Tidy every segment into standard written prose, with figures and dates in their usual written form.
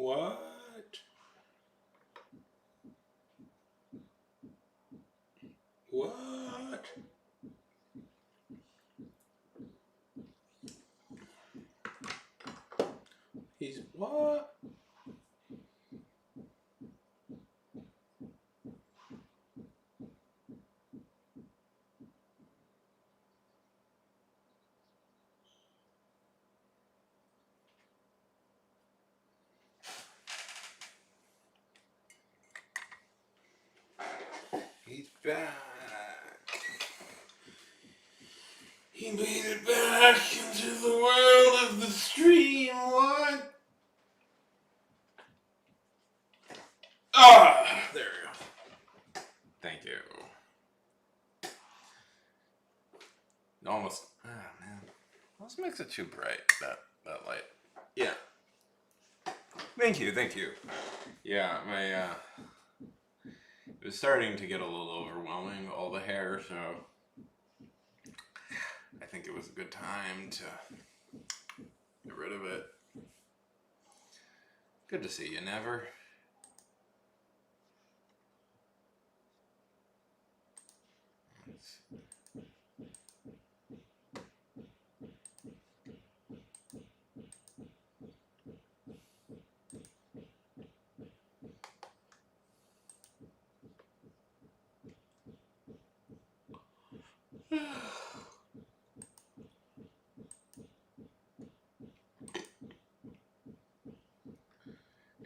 What? What? He's what? He's back. He made it back into the world of the stream. What? Ah, there we go. Thank you. Almost. Ah, man. Almost makes it too bright. That light. Yeah. Thank you. Thank you. Yeah, my it was starting to get a little overwhelming, all the hair, so I think it was a good time to get rid of it. Good to see you, Never.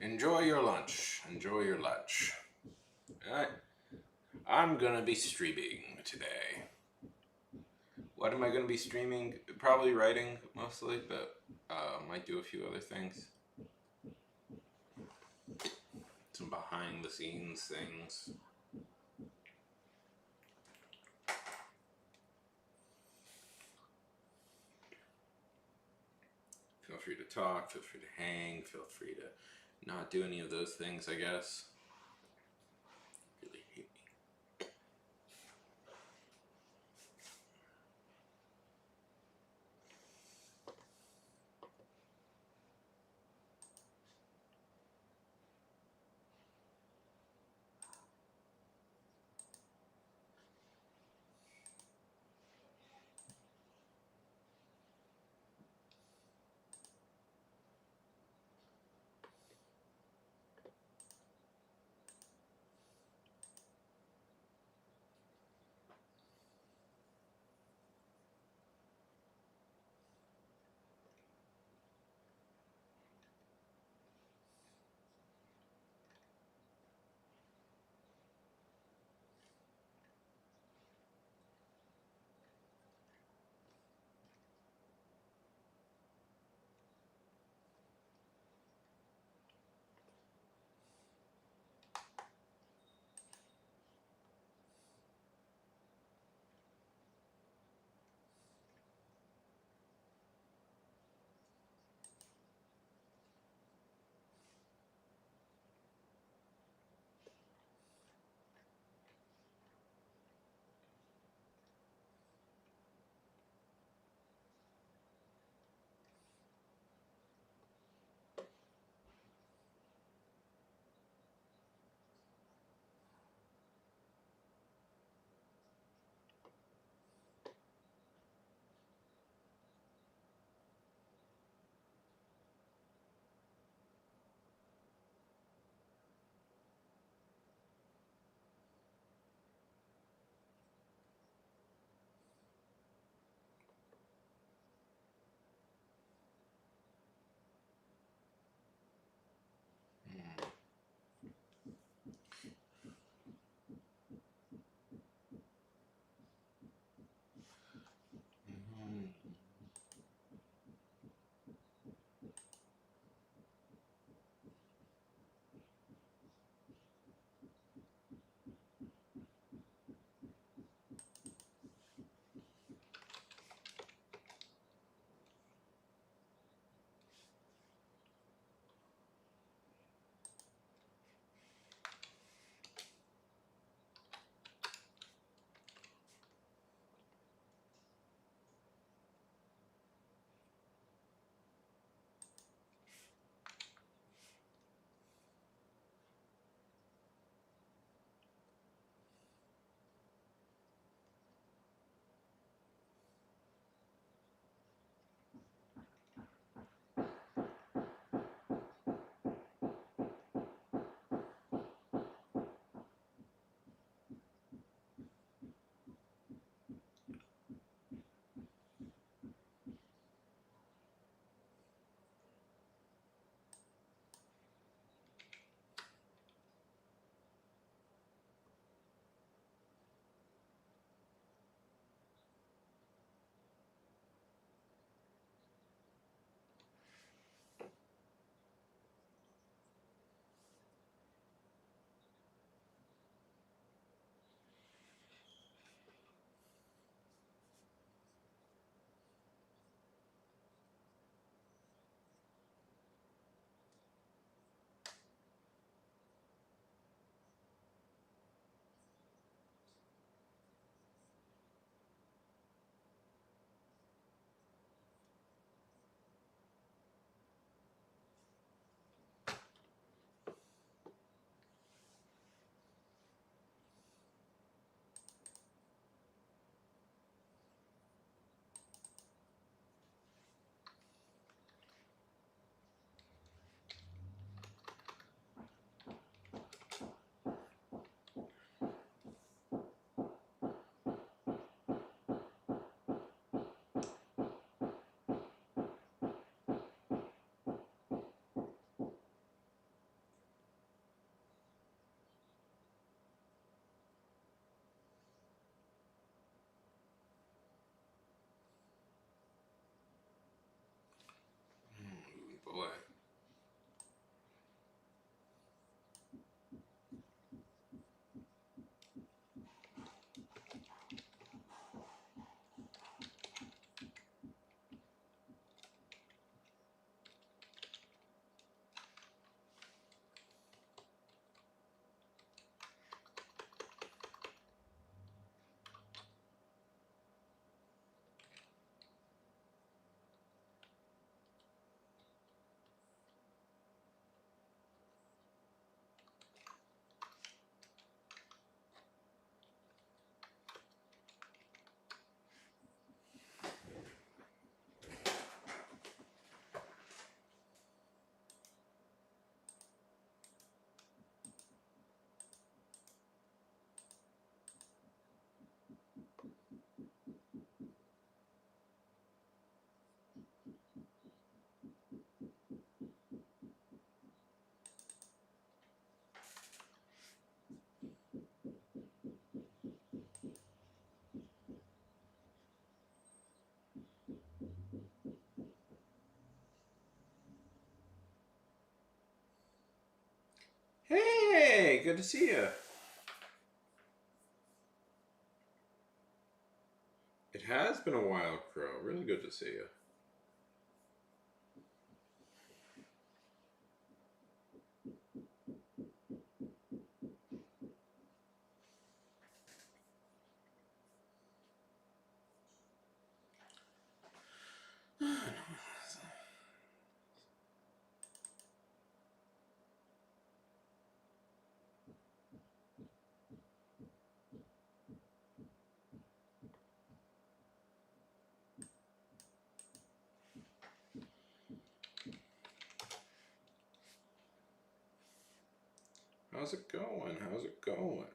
Enjoy your lunch. Enjoy your lunch. Alright. I'm gonna be streaming today. What am I gonna be streaming? Probably writing mostly, but might do a few other things. Some behind the scenes things. Feel free to talk, feel free to hang, feel free to not do any of those things, I guess. Really hate me. boy. Hey, good to see you. It has been a while, Crow. Really good to see you. How's it going? How's it going?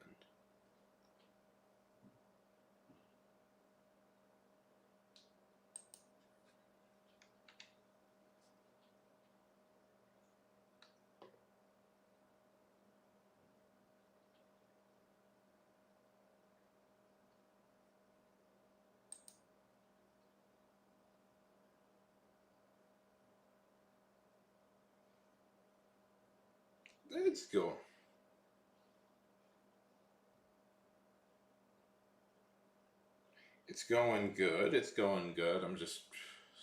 Let's go. It's going good. It's going good. I'm just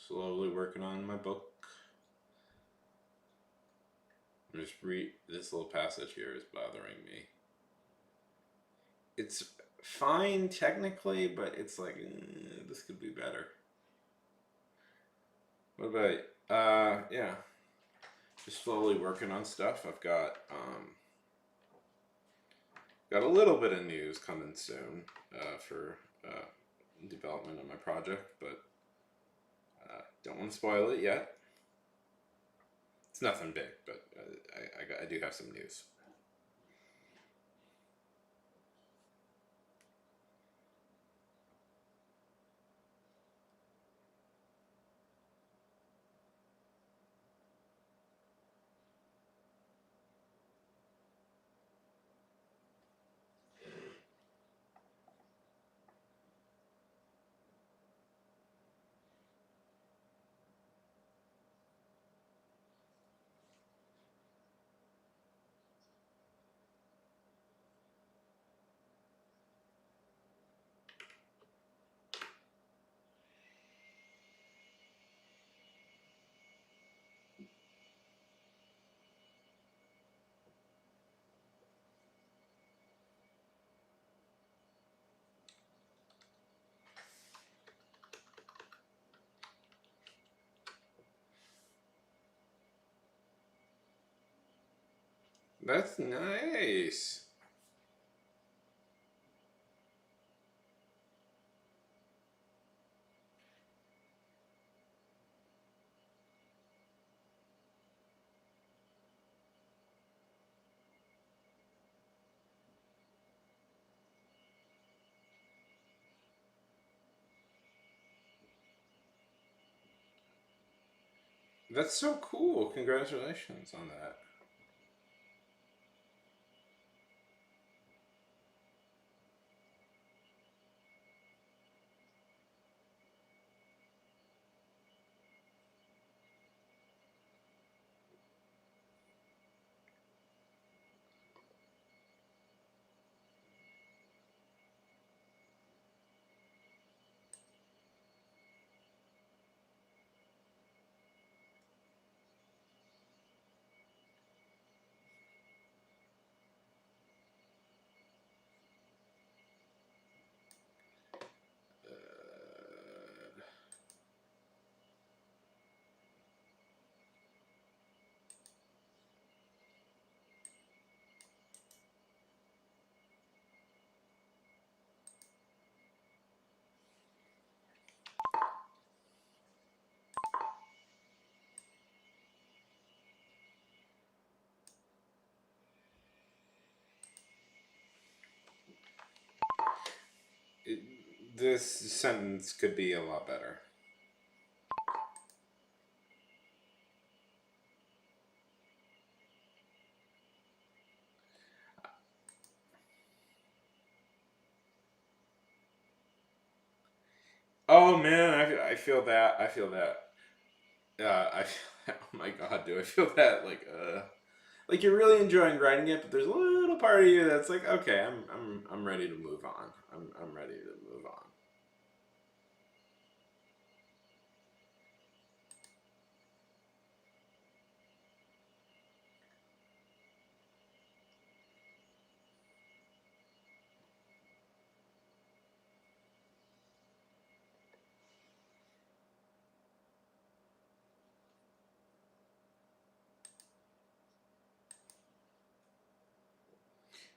slowly working on my book. I'm just this little passage here is bothering me. It's fine technically, but it's like this could be better. What about yeah. Just slowly working on stuff. I've got a little bit of news coming soon for development of my project, but don't want to spoil it yet. It's nothing big, but I do have some news. That's nice. That's so cool. Congratulations on that. This sentence could be a lot better. Oh man, I feel that. I feel that. Oh my god, do I feel that like you're really enjoying writing it, but there's a little part of you that's like, okay, I'm ready to move on. I'm ready to move on.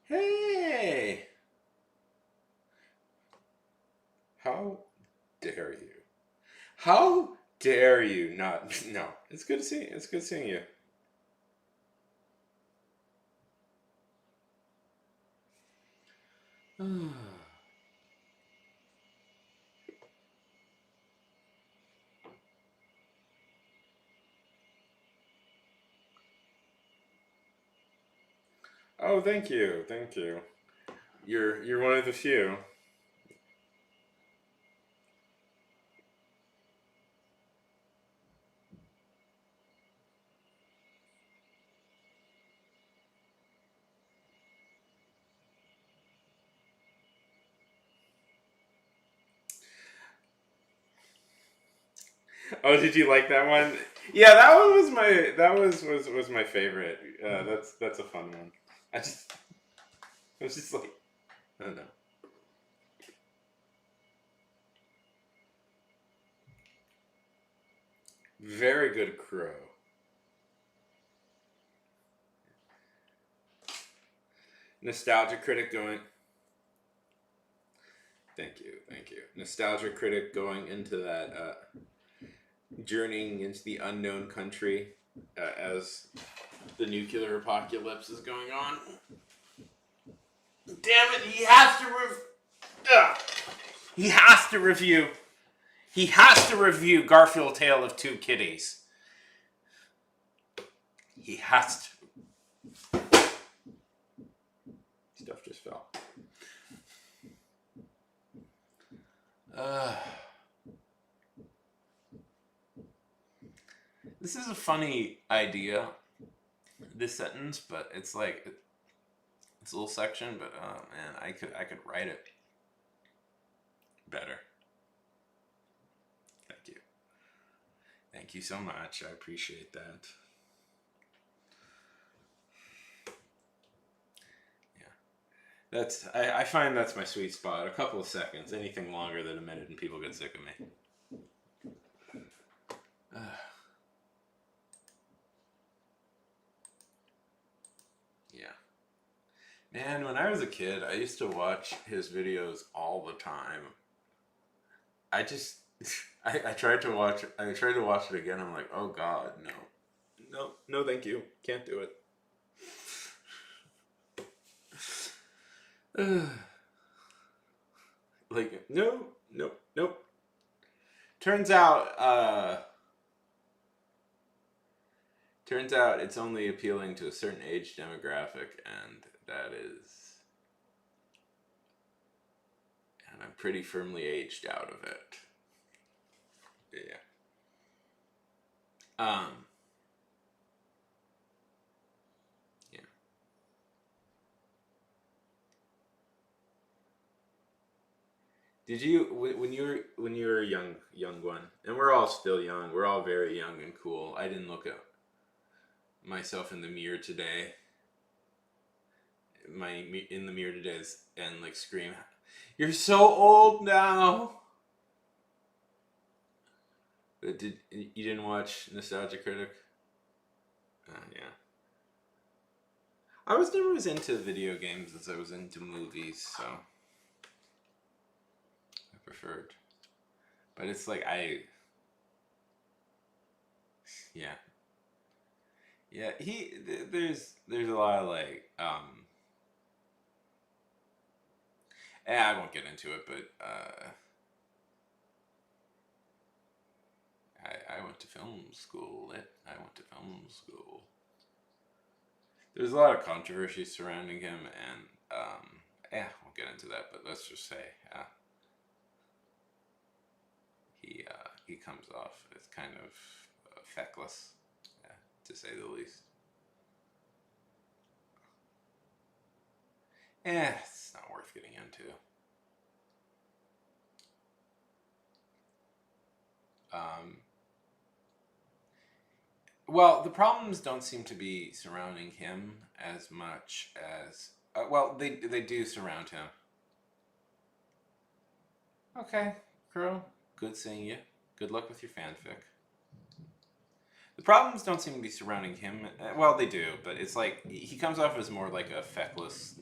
Hey, how dare you? How dare you not? No, it's good to see. It's good seeing you. Oh, thank you, thank you. You're one of the few. Oh, did you like that one? Yeah, that one was was my favorite. That's a fun one. I just I was just like, I don't know. Very good crow. Nostalgia critic going. Thank you, thank you. Nostalgia critic going into that journeying into the unknown country as the nuclear apocalypse is going on. Damn it! He has to review. He has to review Garfield Tale of Two Kitties. He has to. Stuff just fell. This is a funny idea, this sentence, but it's like it's a little section, but oh man, I could write it better. Thank you. Thank you so much. I appreciate that. Yeah. I find that's my sweet spot. A couple of seconds. Anything longer than a minute and people get sick of me. Yeah. Man, when I was a kid, I used to watch his videos all the time. I just I tried to watch it again. I'm like, oh god, no. No, no thank you. Can't do it. Like, no, nope, nope. Turns out it's only appealing to a certain age demographic, and that is, and I'm pretty firmly aged out of it. Yeah. Yeah. Did you when you were a young one, and we're all still young. We're all very young and cool. I didn't look at myself in the mirror today. In the mirror today and like scream, "You're so old now." But you didn't watch Nostalgia Critic? Yeah. I was never as into video games as I was into movies, so I preferred. But it's like yeah, yeah. There's a lot of like I won't get into it, but I went to film school. I went to film school. There's a lot of controversy surrounding him, and yeah, we'll get into that. But let's just say he comes off as kind of feckless, to say the least. It's not worth getting into. Well, the problems don't seem to be surrounding him as much as well, they do surround him. Okay, Crow. Good seeing you. Good luck with your fanfic. The problems don't seem to be surrounding him. Well, they do, but it's like he comes off as more like a feckless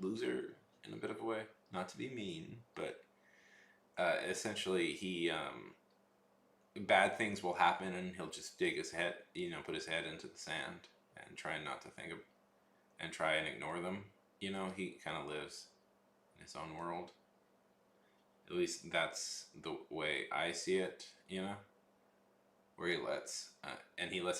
loser in a bit of a way. Not to be mean, but essentially he bad things will happen, and he'll just dig his head, put his head into the sand and try not to think of, and try and ignore them. He kind of lives in his own world. At least that's the way I see it. Where he lets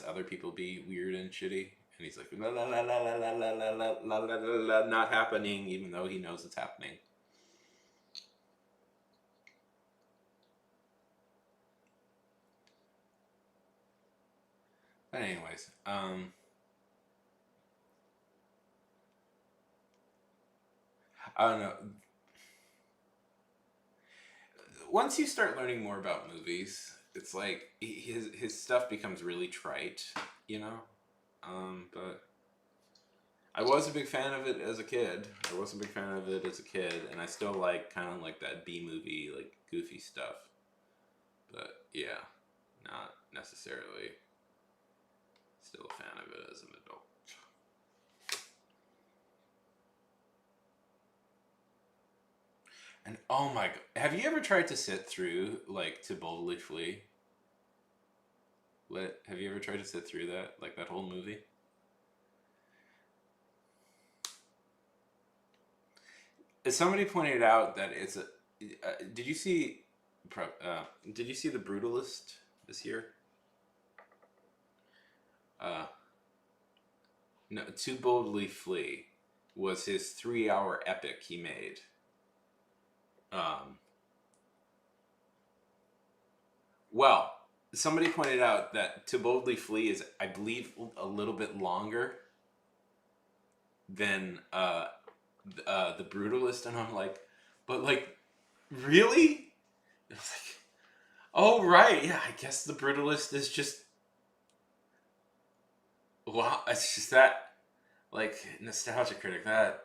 other people be weird and shitty, and he's like la la la la la la la la la la la, not happening, even though he knows it's happening. But anyways, I don't know. Once you start learning more about movies, it's like his stuff becomes really trite, But I was a big fan of it as a kid. And I still like kind of like that B movie, like goofy stuff. But yeah, not necessarily still a fan of it as an adult. And oh my god, have you ever tried to sit through like To Boldly Flee? Have you ever tried to sit through that, like that whole movie? Somebody pointed out that it's a. Did you see? Did you see The Brutalist this year? No, To Boldly Flee was his 3-hour epic he made. Well, somebody pointed out that To Boldly Flee is, I believe, a little bit longer than The Brutalist, and I'm like, but like, really? It's like, oh right, yeah. I guess The Brutalist is just, wow. It's just that, like, nostalgia critic. That,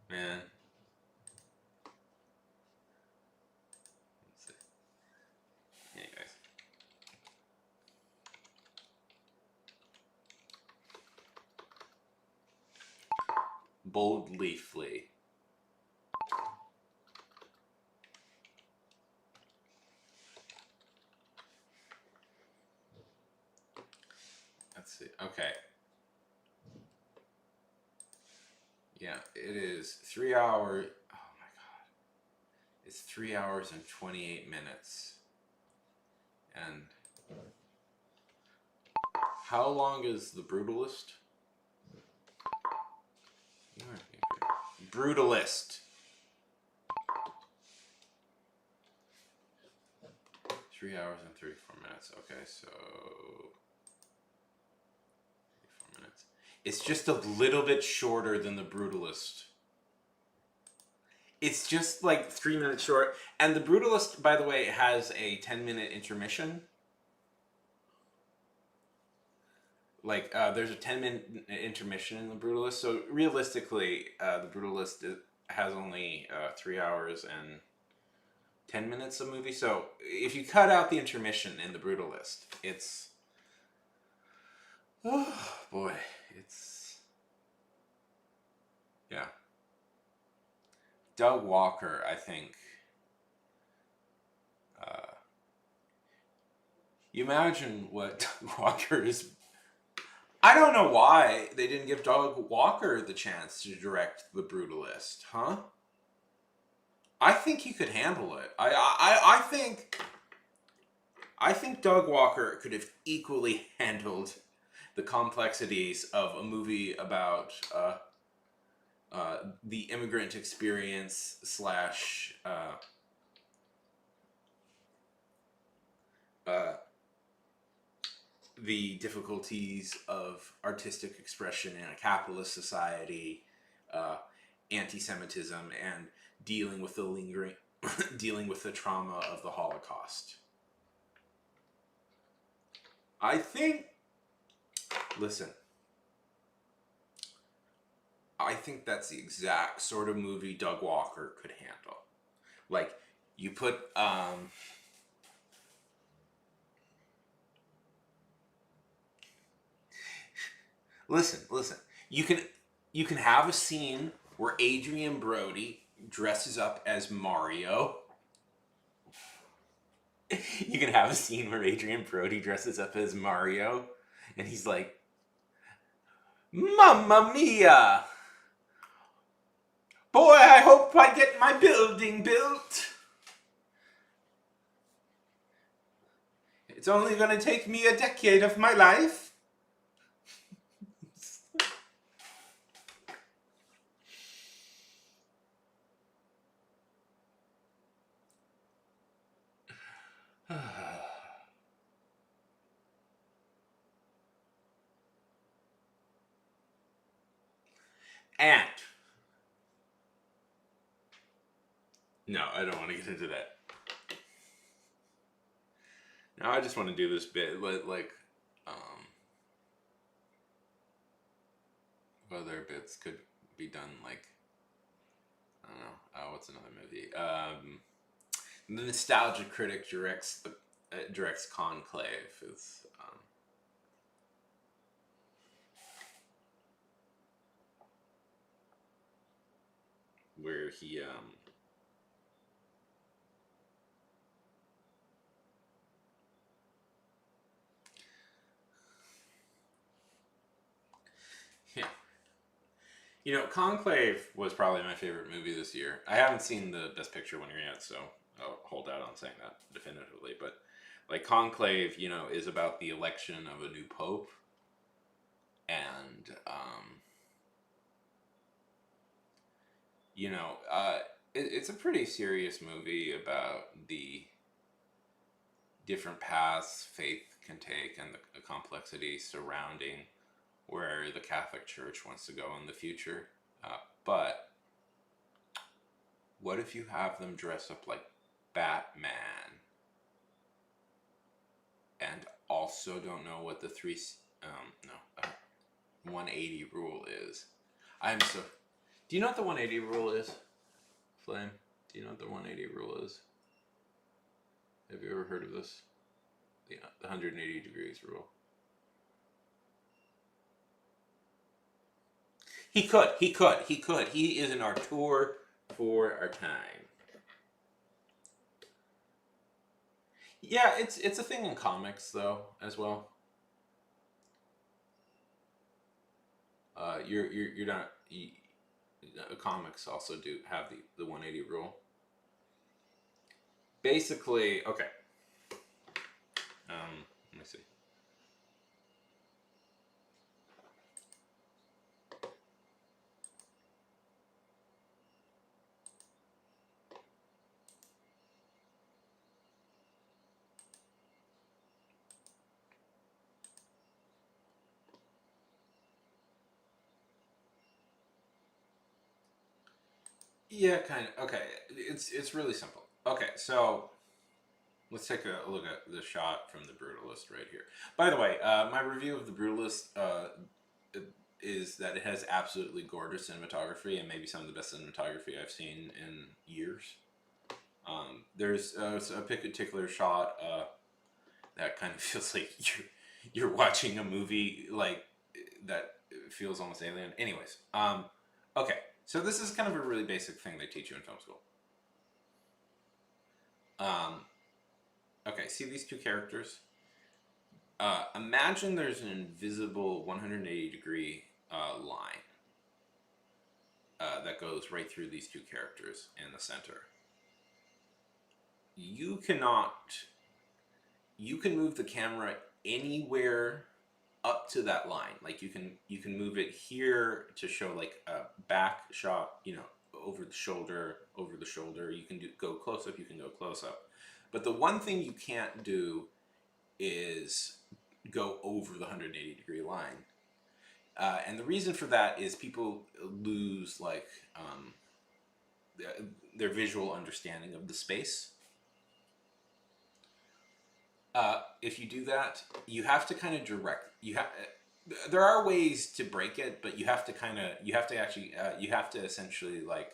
man. Let's see. Anyways. Boldly Flee. Let's see. Okay. Yeah, it is 3 hours. Oh my god. It's 3 hours and 28 minutes. And how long is The Brutalist? Brutalist. 3 hours and 34 minutes. Okay, so 34 minutes. It's just a little bit shorter than The Brutalist. It's just like 3 minutes short. And The Brutalist, by the way, has a 10-minute intermission. Like, there's a 10-minute intermission in The Brutalist. So realistically, The Brutalist has only 3 hours and 10 minutes of movie. So if you cut out the intermission in The Brutalist, it's, oh boy, it's, yeah. Doug Walker, I think. You imagine what Doug Walker is. I don't know why they didn't give Doug Walker the chance to direct The Brutalist, huh? I think he could handle it. I think Doug Walker could have equally handled the complexities of a movie about the immigrant experience slash uh, the difficulties of artistic expression in a capitalist society, uh, anti-Semitism, and dealing with the lingering, dealing with the trauma of the Holocaust. I think, listen, I think that's the exact sort of movie Doug Walker could handle. Like, you put, listen. You can have a scene where Adrian Brody dresses up as Mario. You can have a scene where Adrian Brody dresses up as Mario, and he's like, "Mamma mia! Boy, I hope I get my building built. It's only gonna take me a decade of my life." And no, I don't want to get into that. Now I just want to do this bit like other bits could be done, like, I don't know. What's another movie? The Nostalgia Critic directs Conclave. It's where he yeah. You know, Conclave was probably my favorite movie this year. I haven't seen the Best Picture winner yet, so I'll hold out on saying that definitively. But like Conclave, you know, is about the election of a new pope, and you know, it's a pretty serious movie about the different paths faith can take and the complexity surrounding where the Catholic Church wants to go in the future. But what if you have them dress up like Batman and also don't know what the 180 rule is? I'm so. Do you know what the 180 rule is, Flame? Do you know what the 180 rule is? Have you ever heard of this? The 180 degrees rule. He could. He is an auteur for our time. Yeah, it's a thing in comics though as well. You're not. Comics also do have the 180 rule. Basically, okay. Let me see. Yeah, kind of. Okay, it's really simple. Okay, so let's take a look at the shot from The Brutalist right here. By the way, my review of The Brutalist is that it has absolutely gorgeous cinematography and maybe some of the best cinematography I've seen in years. There's a particular shot that kind of feels like you're watching a movie like that feels almost alien. Anyways, okay, so this is kind of a really basic thing they teach you in film school. Okay, see these two characters? Imagine there's an invisible 180-degree line that goes right through these two characters in the center. You cannot. You can move the camera anywhere up to that line. Like you can move it here to show like a back shot, over the shoulder, over the shoulder. You can go close up, you can go close up. But the one thing you can't do is go over the 180-degree line. And the reason for that is people lose like their visual understanding of the space. If you do that, you have to kind of direct. There are ways to break it, but you have to essentially like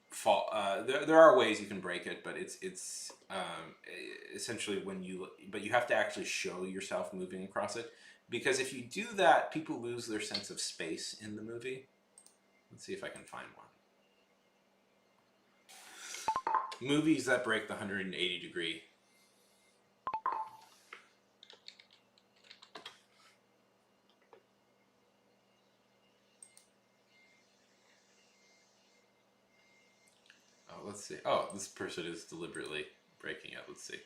fall. There are ways you can break it, but it's essentially but you have to actually show yourself moving across it, because if you do that, people lose their sense of space in the movie. Let's see if I can find one. Movies that break the 180-degree. Oh, let's see. Oh, this person is deliberately breaking it. Let's see.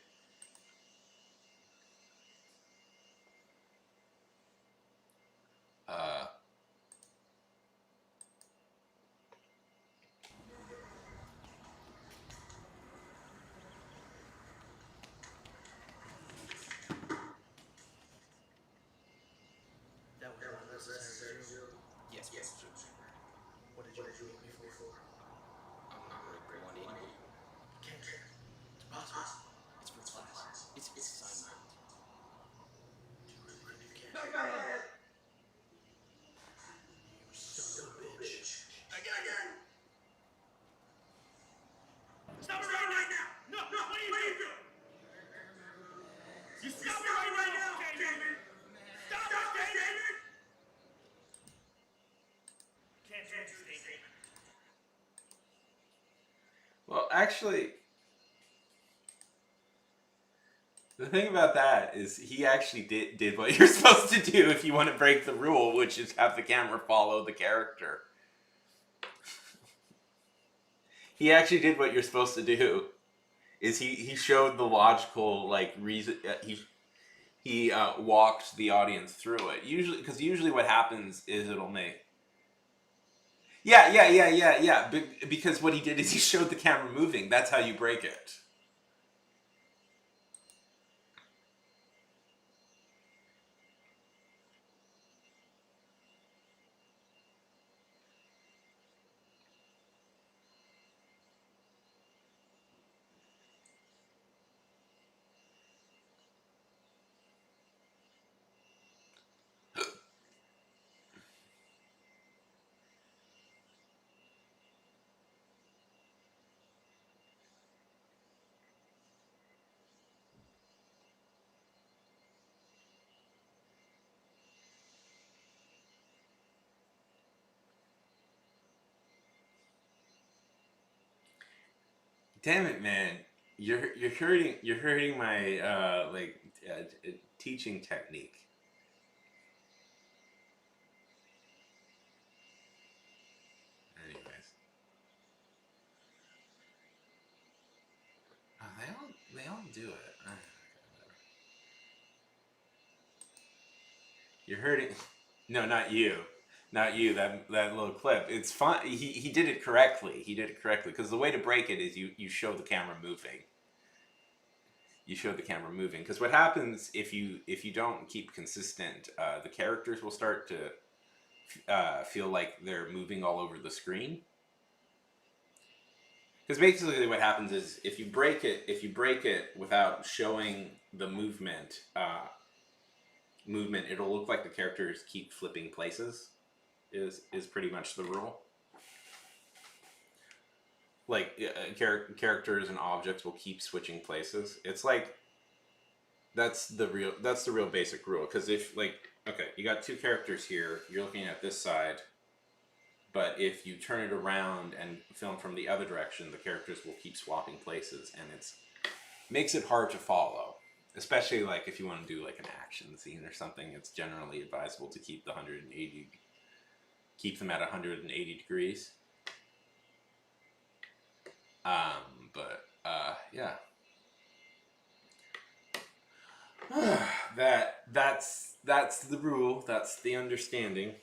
Well, actually, the thing about that is he actually did what you're supposed to do if you want to break the rule, which is have the camera follow the character. He actually did what you're supposed to do. Is he showed the logical like reason. He walked the audience through it. Usually what happens is it'll make. Yeah. Because what he did is he showed the camera moving. That's how you break it. Damn it, man! You're hurting my teaching technique. Anyways, they all do it. You're hurting. No, not you. Not you. That little clip. It's fun. He did it correctly. He did it correctly because the way to break it is you show the camera moving. You show the camera moving because what happens if you don't keep consistent, the characters will start to feel like they're moving all over the screen. Because basically what happens is if you break it without showing the movement, it'll look like the characters keep flipping places. Is pretty much the rule. Like characters and objects will keep switching places. It's like that's the real basic rule. Because if you got two characters here, you're looking at this side, but if you turn it around and film from the other direction, the characters will keep swapping places, and it makes it hard to follow. especially like if you want to do like an action scene or something, it's generally advisable to keep the 180, keep them at 180 degrees. But yeah, that's the rule. That's the understanding.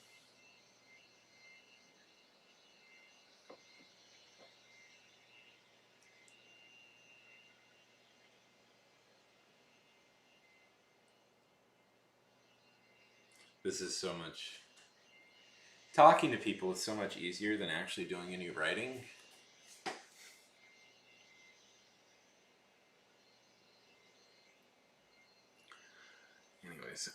This is so much. Talking to people is so much easier than actually doing any writing. Anyways,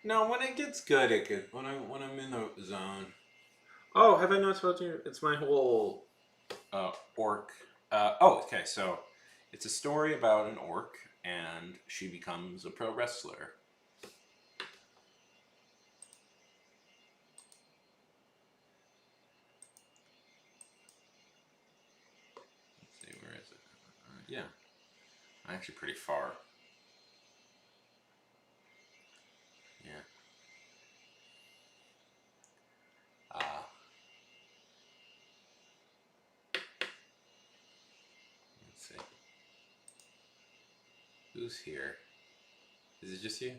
no, when it gets good, it gets when I'm in the zone. Oh, have I not told you? It's my whole orc. Oh, okay. So it's a story about an orc, and she becomes a pro wrestler. Let's see, where is it? Yeah, actually pretty far. Yeah. Uh, let's see. Who's here? Is it just you?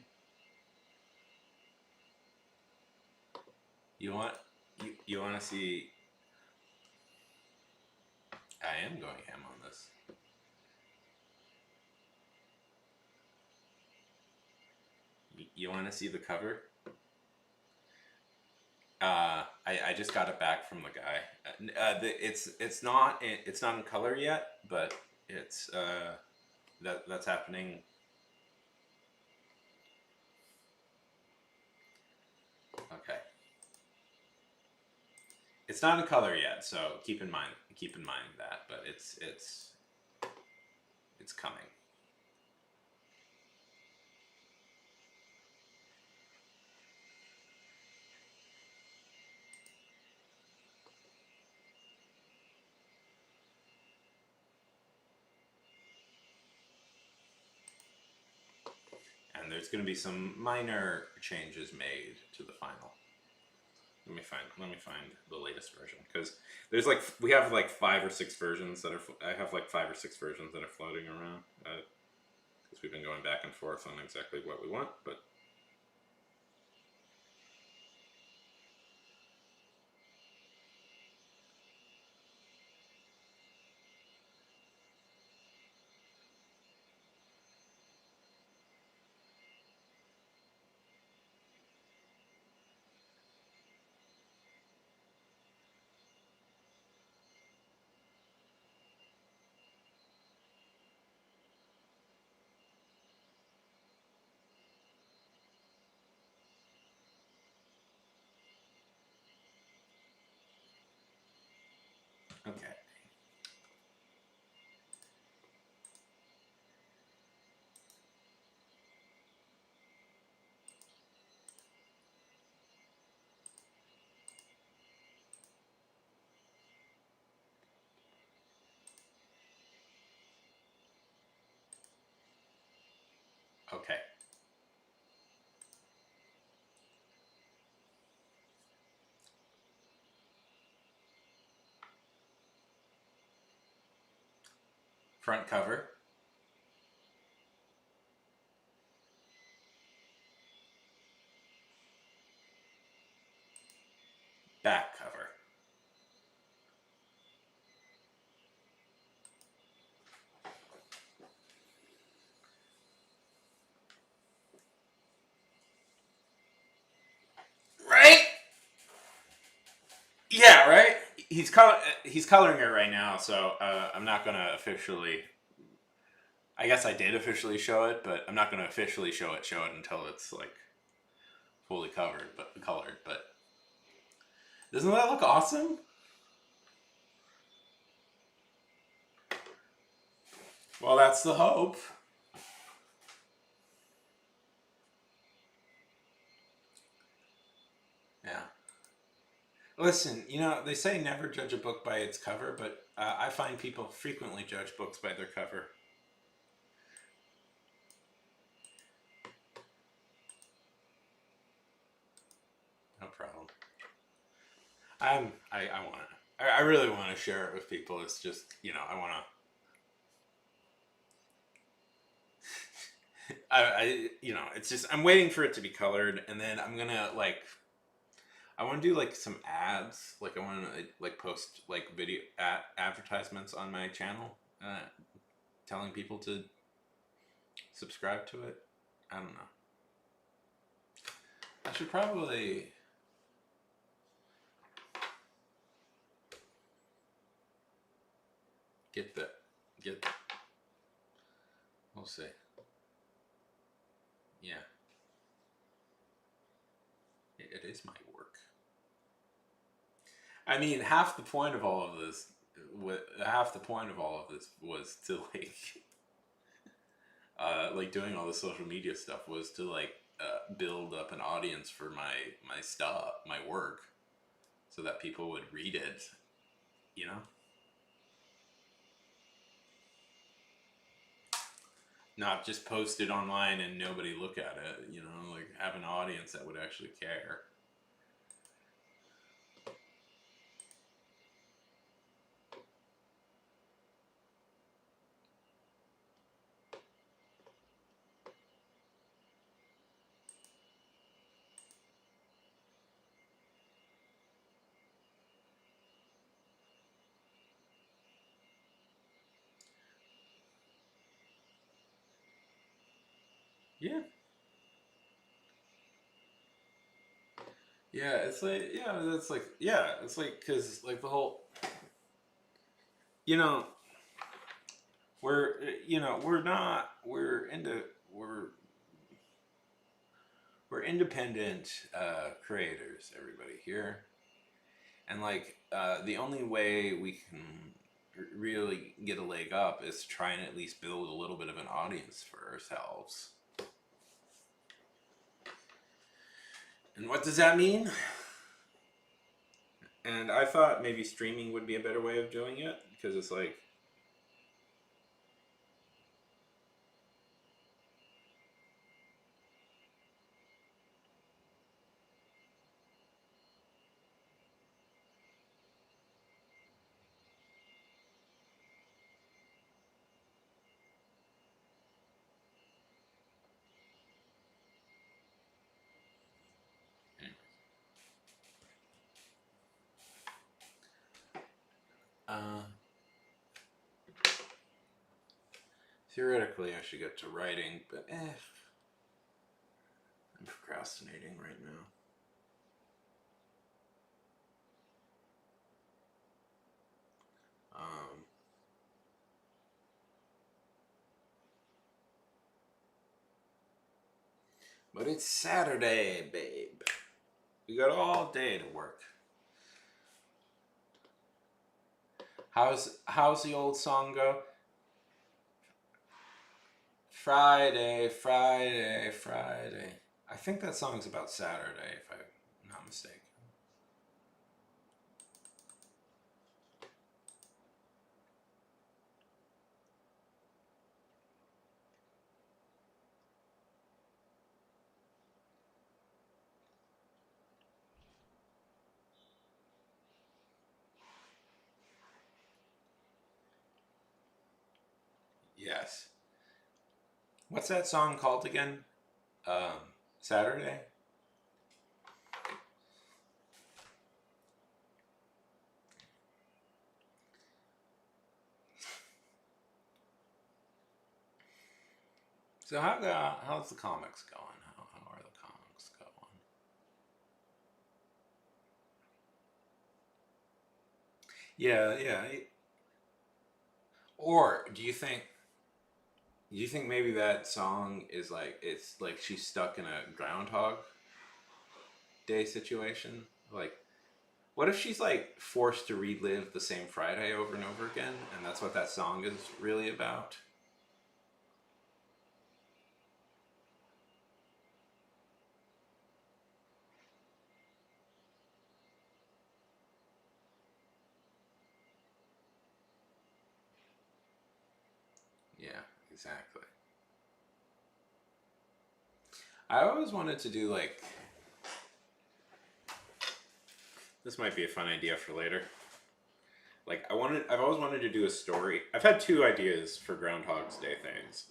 You want you want to see? I am going ham on this. You want to see the cover? I just got it back from the guy. It's not in color yet, but it's that's happening. Okay, it's not in color yet, so keep in mind that, but it's coming. And there's going to be some minor changes made to the final. Let me find the latest version, because there's like we have like 5 or 6 versions that are I have like 5 or 6 versions that are floating around because we've been going back and forth on exactly what we want, but okay. Okay. Front cover, back cover. Right? Yeah, right. He's coloring it right now, so I'm not gonna officially. I guess I did officially show it, but I'm not gonna officially show it until it's like fully covered, but colored. But doesn't that look awesome? Well, that's the hope. Yeah. Listen, they say never judge a book by its cover, but I find people frequently judge books by their cover. No problem. I want to. I really want to share it with people. It's just, I want to. It's just I'm waiting for it to be colored, and then I'm gonna I want to do like some ads. Like I want to like post like video advertisements on my channel, telling people to subscribe to it. I don't know. I should probably get the get. We'll see. Yeah, it is my work. I mean, half the point of all of this, was to like doing all the social media stuff was to build up an audience for my stuff, my work, so that people would read it. You know, not just post it online and nobody look at it. Like have an audience that would actually care. Yeah, yeah. It's like it's like because like the whole you know we're we're not we're independent creators, everybody here, and the only way we can really get a leg up is to try and at least build a little bit of an audience for ourselves. And what does that mean? And I thought maybe streaming would be a better way of doing it because it's like, uh, theoretically I should get to writing, but I'm procrastinating right now. Um, but it's Saturday, babe. We got all day to work. How's the old song go? Friday, Friday, Friday. I think that song's about Saturday, if I'm not mistaken. Yes. What's that song called again? Um, Saturday? So how's the comics going? How are the comics going? Yeah, yeah. Or do you think maybe that song is like it's like she's stuck in a Groundhog Day situation? Like, what if she's like forced to relive the same Friday over and over again, and that's what that song is really about? Yeah, exactly. I always wanted to do like this might be a fun idea for later. Like I've always wanted to do a story. I've had two ideas for Groundhog's Day things.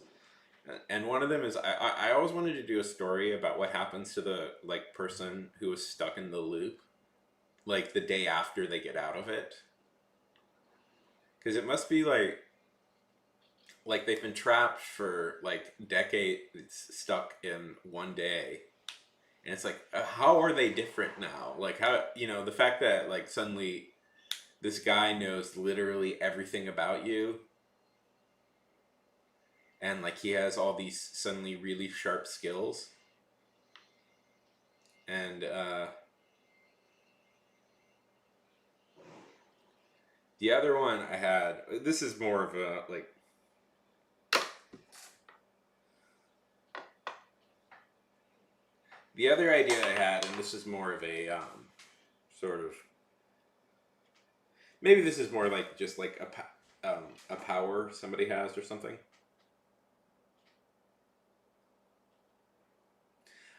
And one of them is I always wanted to do a story about what happens to the like person who was stuck in the loop like the day after they get out of it. Cuz it must be like they've been trapped for like decades stuck in one day. And it's like how are they different now? Like how the fact that like suddenly this guy knows literally everything about you and like he has all these suddenly really sharp skills and the other one I had, this is more of a like the other idea I had, and this is more of a sort of maybe this is more like just like a power somebody has or something.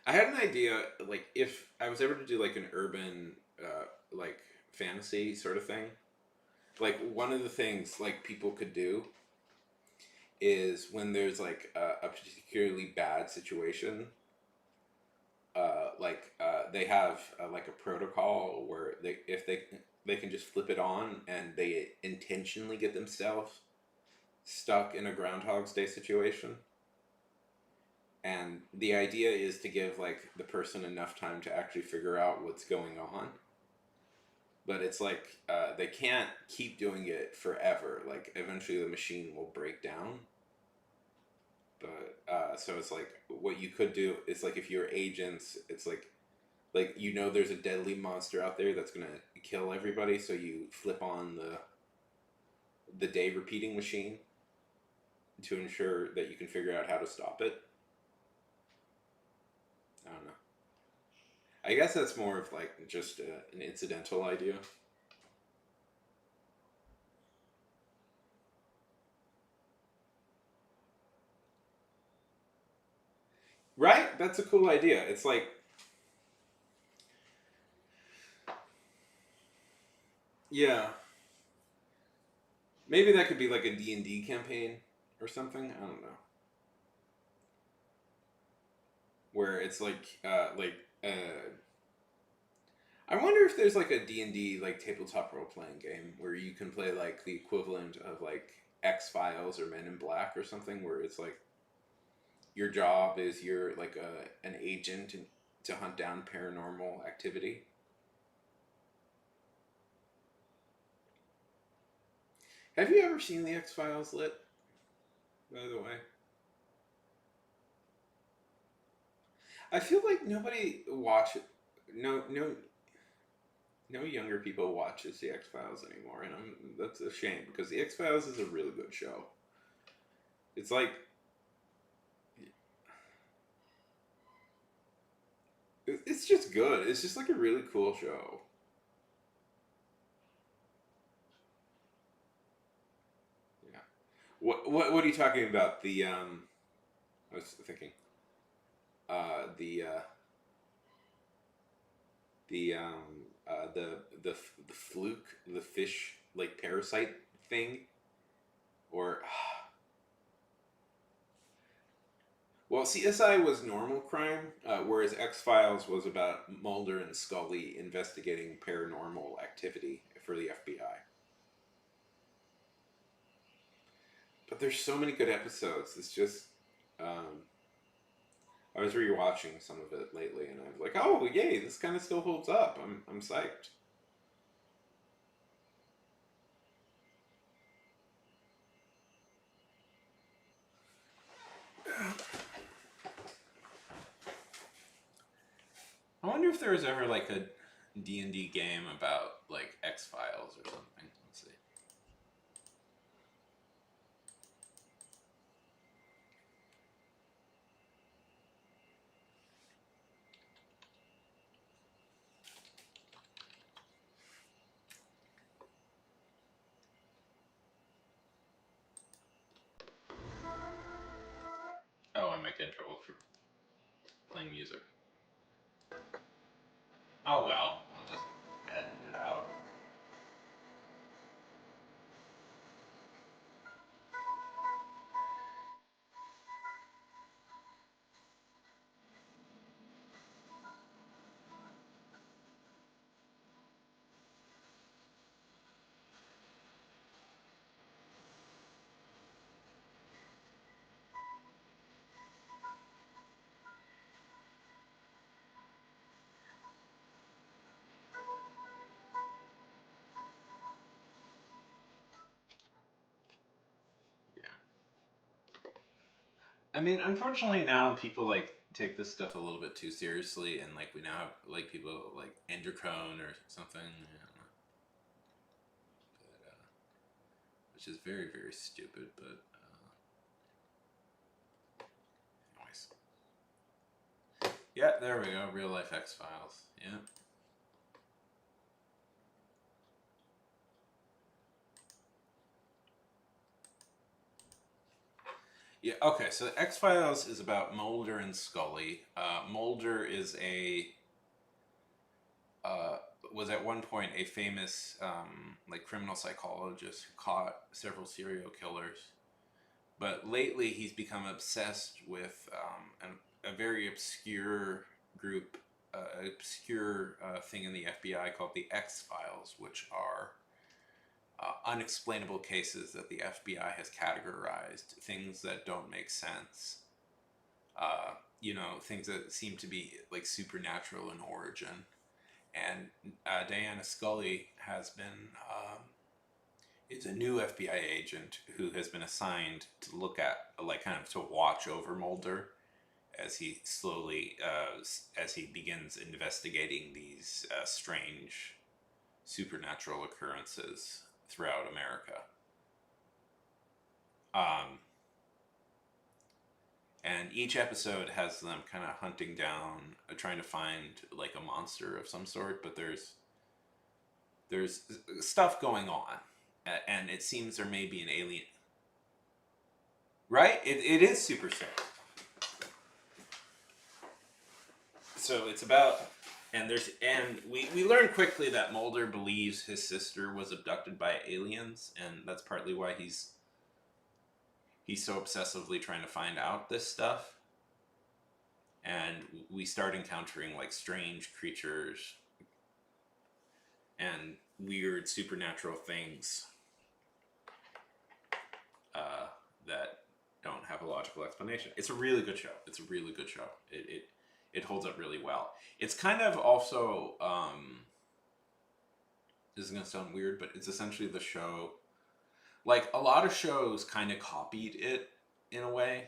I had an idea like if I was ever to do like an urban like fantasy sort of thing, like one of the things like people could do is when there's like a particularly bad situation, they have like a protocol where they can just flip it on and they intentionally get themselves stuck in a Groundhog's Day situation. And the idea is to give like the person enough time to actually figure out what's going on. But it's like they can't keep doing it forever. Like eventually the machine will break down. But so it's like what you could do is like if you're agents, it's like there's a deadly monster out there that's gonna kill everybody, so you flip on the day repeating machine to ensure that you can figure out how to stop it. I don't know. I guess that's more of like just an incidental idea. Right? That's a cool idea. It's like yeah, maybe that could be like a D&D campaign or something. I don't know. Where it's I wonder if there's like a D&D like tabletop role playing game where you can play like the equivalent of like X-Files or Men in Black or something where it's like your job is you're like an agent to hunt down paranormal activity. Have you ever seen the X-Files lit, by the way? I feel like nobody watch no younger people watches the X-Files anymore and that's a shame because the X-Files is a really good show. It's like it's just good. It's just like a really cool show. Yeah. What are you talking about? I was thinking the the the fluke the fish like parasite thing or well CSI was normal crime whereas X Files was about Mulder and Scully investigating paranormal activity for the FBI. But there's so many good episodes. It's just um, I was rewatching some of it lately, and I was like, "Oh, yay! This kind of still holds up. I'm psyched." I wonder if there was ever like a D&D game about like X Files or something. Let's see. trouble for playing music. Oh well, I'll just edit it out. Yeah. I mean, unfortunately now people like take this stuff a little bit too seriously, and like we now have like people like Andrew Cohn or something, I don't know, but, which is very very stupid. But anyways, yeah, there we go. Real life X Files. Yeah. Yeah. Okay. So X Files is about Mulder and Scully. Mulder is a uh, was at one point a famous like criminal psychologist who caught several serial killers. But lately, he's become obsessed with a very obscure group, obscure thing in the FBI called the X Files, which are unexplainable cases that the FBI has categorized, things that don't make sense. Things that seem to be like supernatural in origin. And Diana Scully has been is a new FBI agent who has been assigned to look at, like, kind of to watch over Mulder as he slowly, as he begins investigating these strange supernatural occurrences throughout America. Um, and each episode has them kind of hunting down, trying to find like a monster of some sort, but there's stuff going on, and it seems there may be an alien. Right? It is super safe. So it's about, and we learn quickly that Mulder believes his sister was abducted by aliens, and that's partly why he's so obsessively trying to find out this stuff. And we start encountering like strange creatures and weird supernatural things that don't have a logical explanation. It's a really good show. It's a really good show. It holds up really well. It's kind of also this is gonna sound weird, but it's essentially the show. Like a lot of shows, kind of copied it in a way.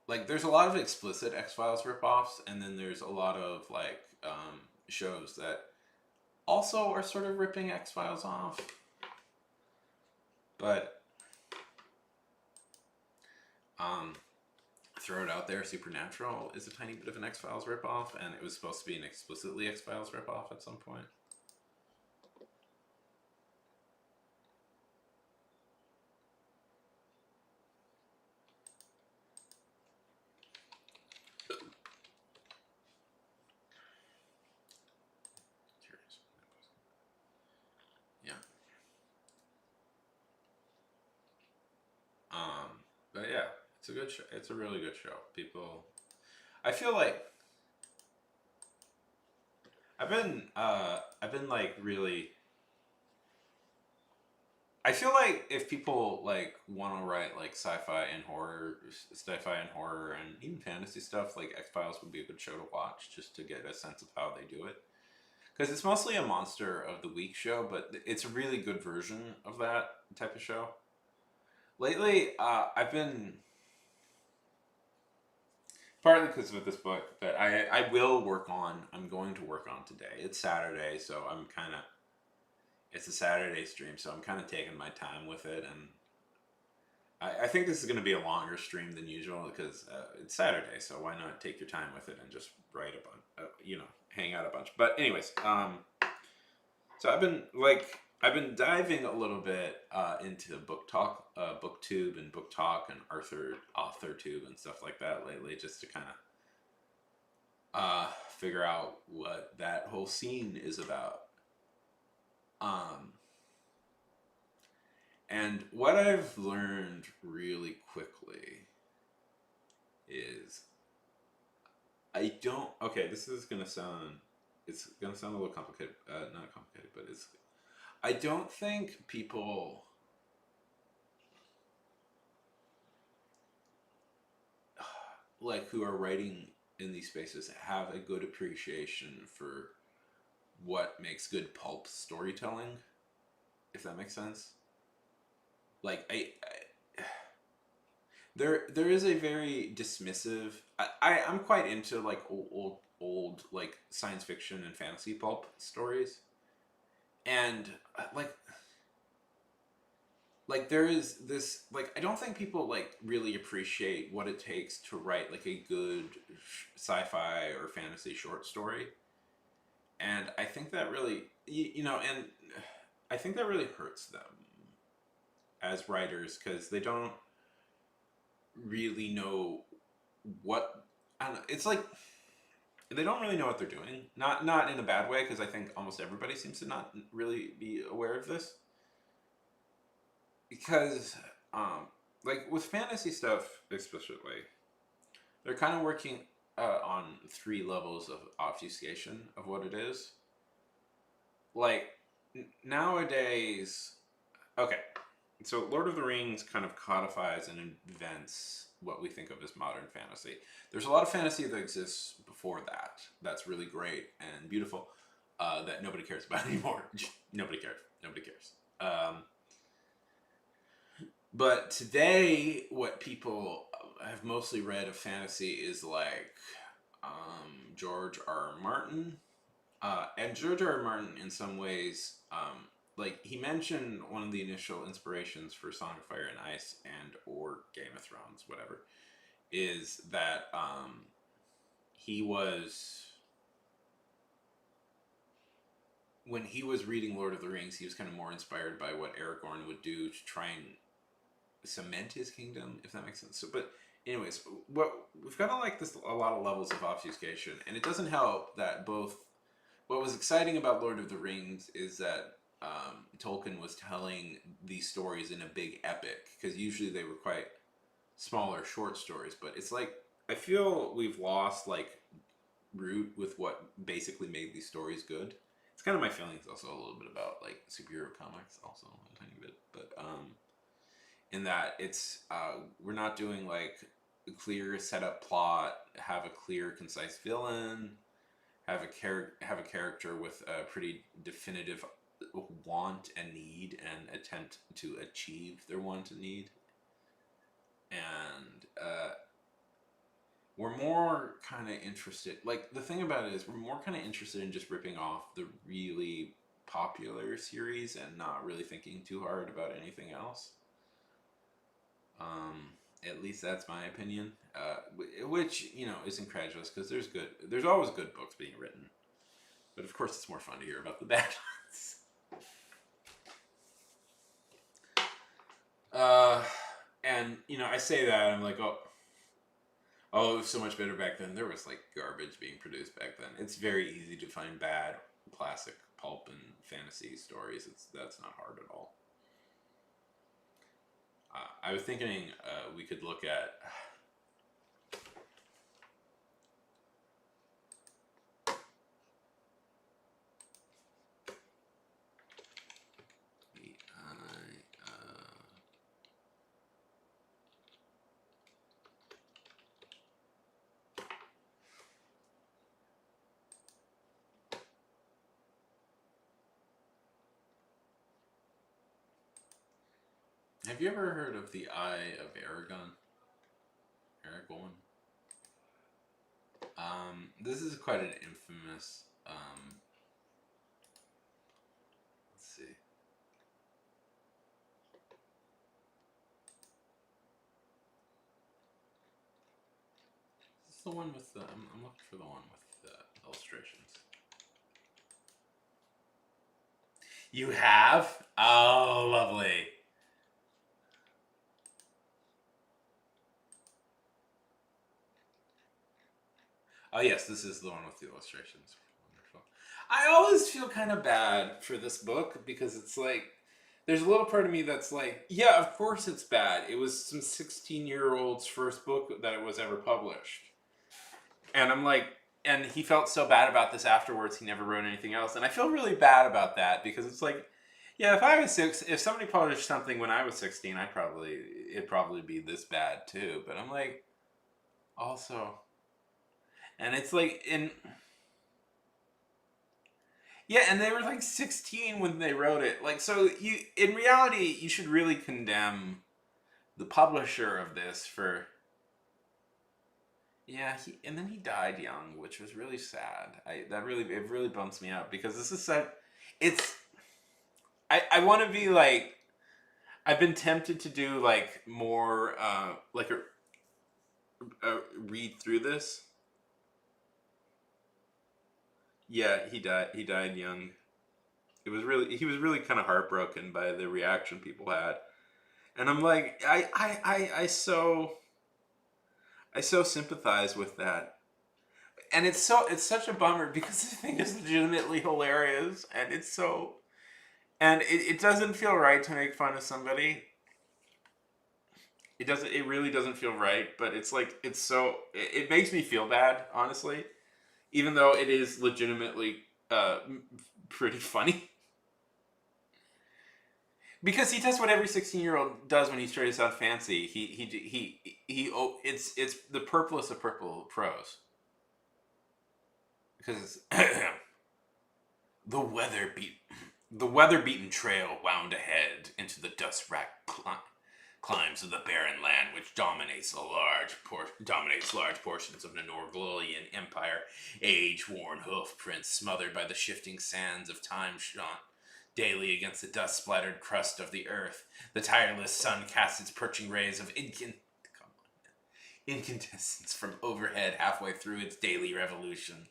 Like there's a lot of explicit X Files ripoffs, and then there's a lot of like shows that also are sort of ripping X Files off. But throw it out there, Supernatural is a tiny bit of an X Files ripoff, and it was supposed to be an explicitly X Files ripoff at some point. Yeah. But yeah, it's a good show. It's a really good show. People, I feel like I've been like really. I feel like if people like want to write like sci-fi and horror, and even fantasy stuff, like X Files would be a good show to watch just to get a sense of how they do it. Because it's mostly a monster of the week show, but it's a really good version of that type of show. Lately, I've been partly because of this book that I will work on. I'm going to work on today. It's Saturday, so I'm kind of. It's a Saturday stream, so I'm kind of taking my time with it, and I think this is going to be a longer stream than usual because it's Saturday. So why not take your time with it and just write a bunch, hang out a bunch. But anyways, so I've been like I've been diving a little bit into book talk, booktube and book talk and author tube and stuff like that lately, just to kind of figure out what that whole scene is about. Um, and what I've learned really quickly is I don't. Okay, this is gonna sound. It's gonna sound a little complicated. Not complicated, but it's. I don't think people like who are writing in these spaces have a good appreciation for what makes good pulp storytelling, if that makes sense. Like there is a very dismissive. I'm quite into like old like science fiction and fantasy pulp stories, and like there is this like I don't think people like really appreciate what it takes to write like a good sci-fi or fantasy short story, and I think that really you know, and I think that really hurts them as writers because they don't really know what I don't know. It's like they don't really know what they're doing. Not in a bad way because I think almost everybody seems to not really be aware of this. Because like with fantasy stuff especially, they're kind of working on three levels of obfuscation of what it is. Like nowadays, okay, so Lord of the Rings kind of codifies and invents what we think of as modern fantasy. There's a lot of fantasy that exists before that. That's really great and beautiful. That nobody cares about anymore. Nobody cares. Nobody cares. But today, what people have mostly read of fantasy is like George R. R. Martin. And George R. R. Martin, in some ways, like he mentioned one of the initial inspirations for Song of Fire and Ice and or Game of Thrones, whatever, is that he was when he was reading Lord of the Rings, he was kind of more inspired by what Aragorn would do to try and cement his kingdom, if that makes sense. So, but anyways, what we've got like this a lot of levels of obfuscation, and it doesn't help that both. What was exciting about Lord of the Rings is that Tolkien was telling these stories in a big epic because usually they were quite smaller, short stories. But it's like I feel we've lost like root with what basically made these stories good. It's kind of my feelings also a little bit about like superhero comics also a tiny bit, but in that it's we're not doing like a clear setup plot, have a clear concise villain, have a character with a pretty definitive want and need and attempt to achieve their want and need, and we're more kind of interested. Like the thing about it is, we're more kind of interested in just ripping off the really popular series and not really thinking too hard about anything else. At least that's my opinion. Which you know is incredulous because there's always good books being written, but of course it's more fun to hear about the bad ones. And you know, I say that I'm like, oh, it was so much better back then. There was like garbage being produced back then. It's very easy to find bad classic pulp and fantasy stories. That's not hard at all. I was thinking we could look at. Have you ever heard of the Eye of Aragon? Aragorn. This is quite an infamous. Let's see. This is the one with the. I'm looking for the one with the illustrations. You have? Oh, lovely. Oh yes, this is the one with the illustrations. Wonderful. I always feel kind of bad for this book because it's like there's a little part of me that's like, yeah, of course it's bad. It was some 16-year-old's first book that it was ever published. And I'm like, and he felt so bad about this afterwards. He never wrote anything else, and I feel really bad about that because it's like, yeah, if I was six, if somebody published something when I was 16, it'd probably be this bad too. But I'm like, also, and it's like in yeah, and they were like 16 when they wrote it. Like, so you in reality, you should really condemn the publisher of this for yeah, and then he died young, which was really sad. It really bumps me out because this is such it's I want to be like I've been tempted to do like more like a read through this. Yeah, he died young. He was really kind of heartbroken by the reaction people had. And I'm like I so sympathize with that. And it's such a bummer because the thing is legitimately hilarious and it's so and it doesn't feel right to make fun of somebody. It really doesn't feel right, but it's like it makes me feel bad, honestly, even though it is legitimately pretty funny. Because he does what every 16-year-old does when he's trying to sound fancy. Oh, it's the purplest of purple prose. Because the weather beat the weather beaten trail wound ahead into the dust racked climes of the barren land which dominates large portions of the Norgolian Empire. Age worn hoof prints smothered by the shifting sands of time shone daily against the dust splattered crust of the earth. The tireless sun casts its perching rays of incandescence from overhead halfway through its daily revolution.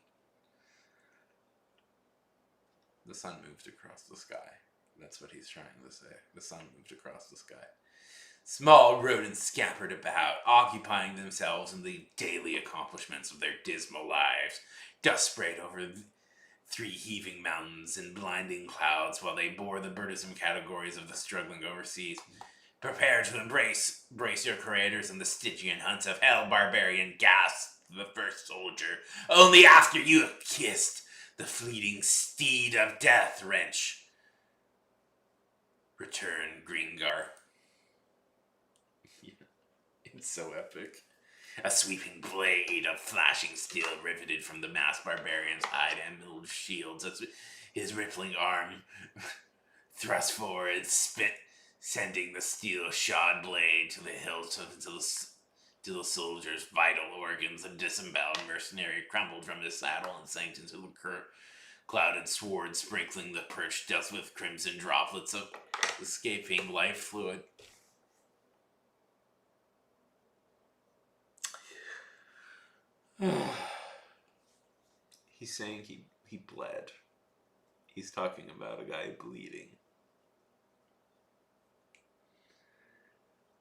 The sun moved across the sky. That's what he's trying to say. The sun moved across the sky. Small rodents scampered about, occupying themselves in the daily accomplishments of their dismal lives. Dust sprayed over three heaving mountains in blinding clouds while they bore the burdensome categories of the struggling overseas. Prepare to brace your creators in the Stygian hunts of hell, barbarian, gasped the first soldier. Only after you have kissed the fleeting steed of death wrench. Return, Gringar. It's so epic. A sweeping blade of flashing steel riveted from the masked barbarian's hide and milled shields as his rippling arm thrust forward, sending the steel-shod blade to the hilt to the soldier's vital organs. A disemboweled mercenary crumbled from his saddle and sank into the clouded sward, sprinkling the perched dust with crimson droplets of escaping life fluid. He's saying he bled. He's talking about a guy bleeding.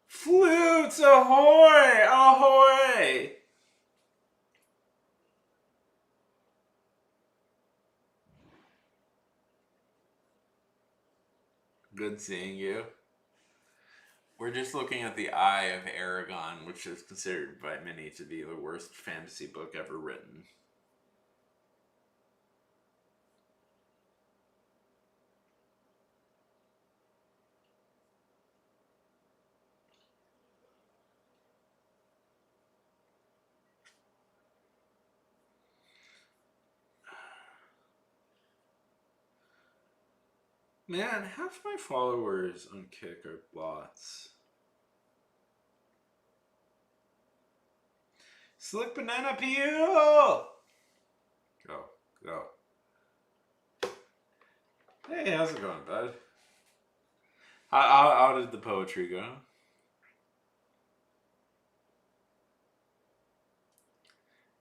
Flutes, ahoy! Ahoy! Good seeing you. We're just looking at The Eye of Aragon, which is considered by many to be the worst fantasy book ever written. Man, half my followers on Kick are bots. Slick Banana Peel! Go. Hey, how's it going, bud? How did the poetry go?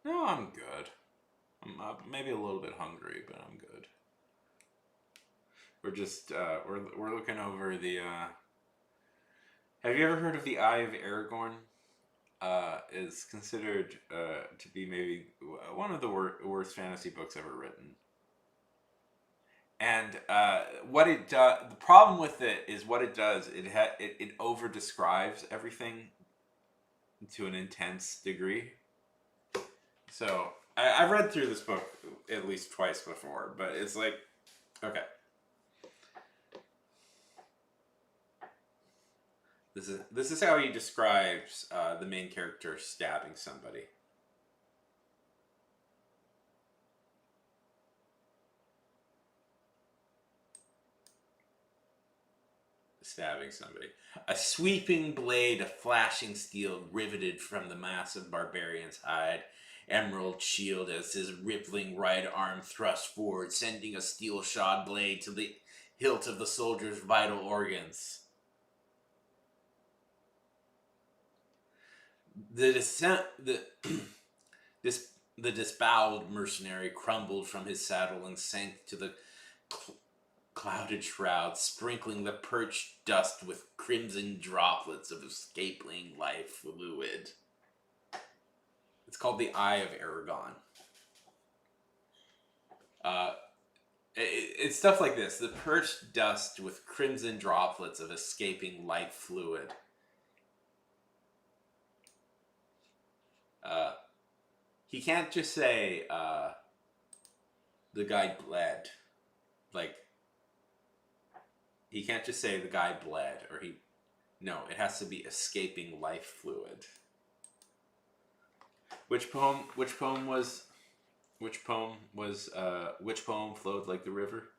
No, I'm good. I'm maybe a little bit hungry, but I'm good. we're just we're looking over the. Have you ever heard of the Eye of Aragorn? Is considered to be maybe one of the worst fantasy books ever written. And what it does, the problem with it is what it does. It over describes everything to an intense degree. So I've read through this book at least twice before, but it's like, okay, this is how he describes the main character stabbing somebody. A sweeping blade of flashing steel riveted from the massive barbarian's hide, emerald shield as his rippling right arm thrust forward, sending a steel-shod blade to the hilt of the soldier's vital organs. The disboweled mercenary crumbled from his saddle and sank to the clouded shroud, sprinkling the perched dust with crimson droplets of escaping life fluid. It's called the Eye of Aragorn. It's stuff like this. The perched dust with crimson droplets of escaping life fluid. He can't just say, the guy bled. Like, he can't just say the guy bled, or no, it has to be escaping life fluid. Which poem flowed like the river?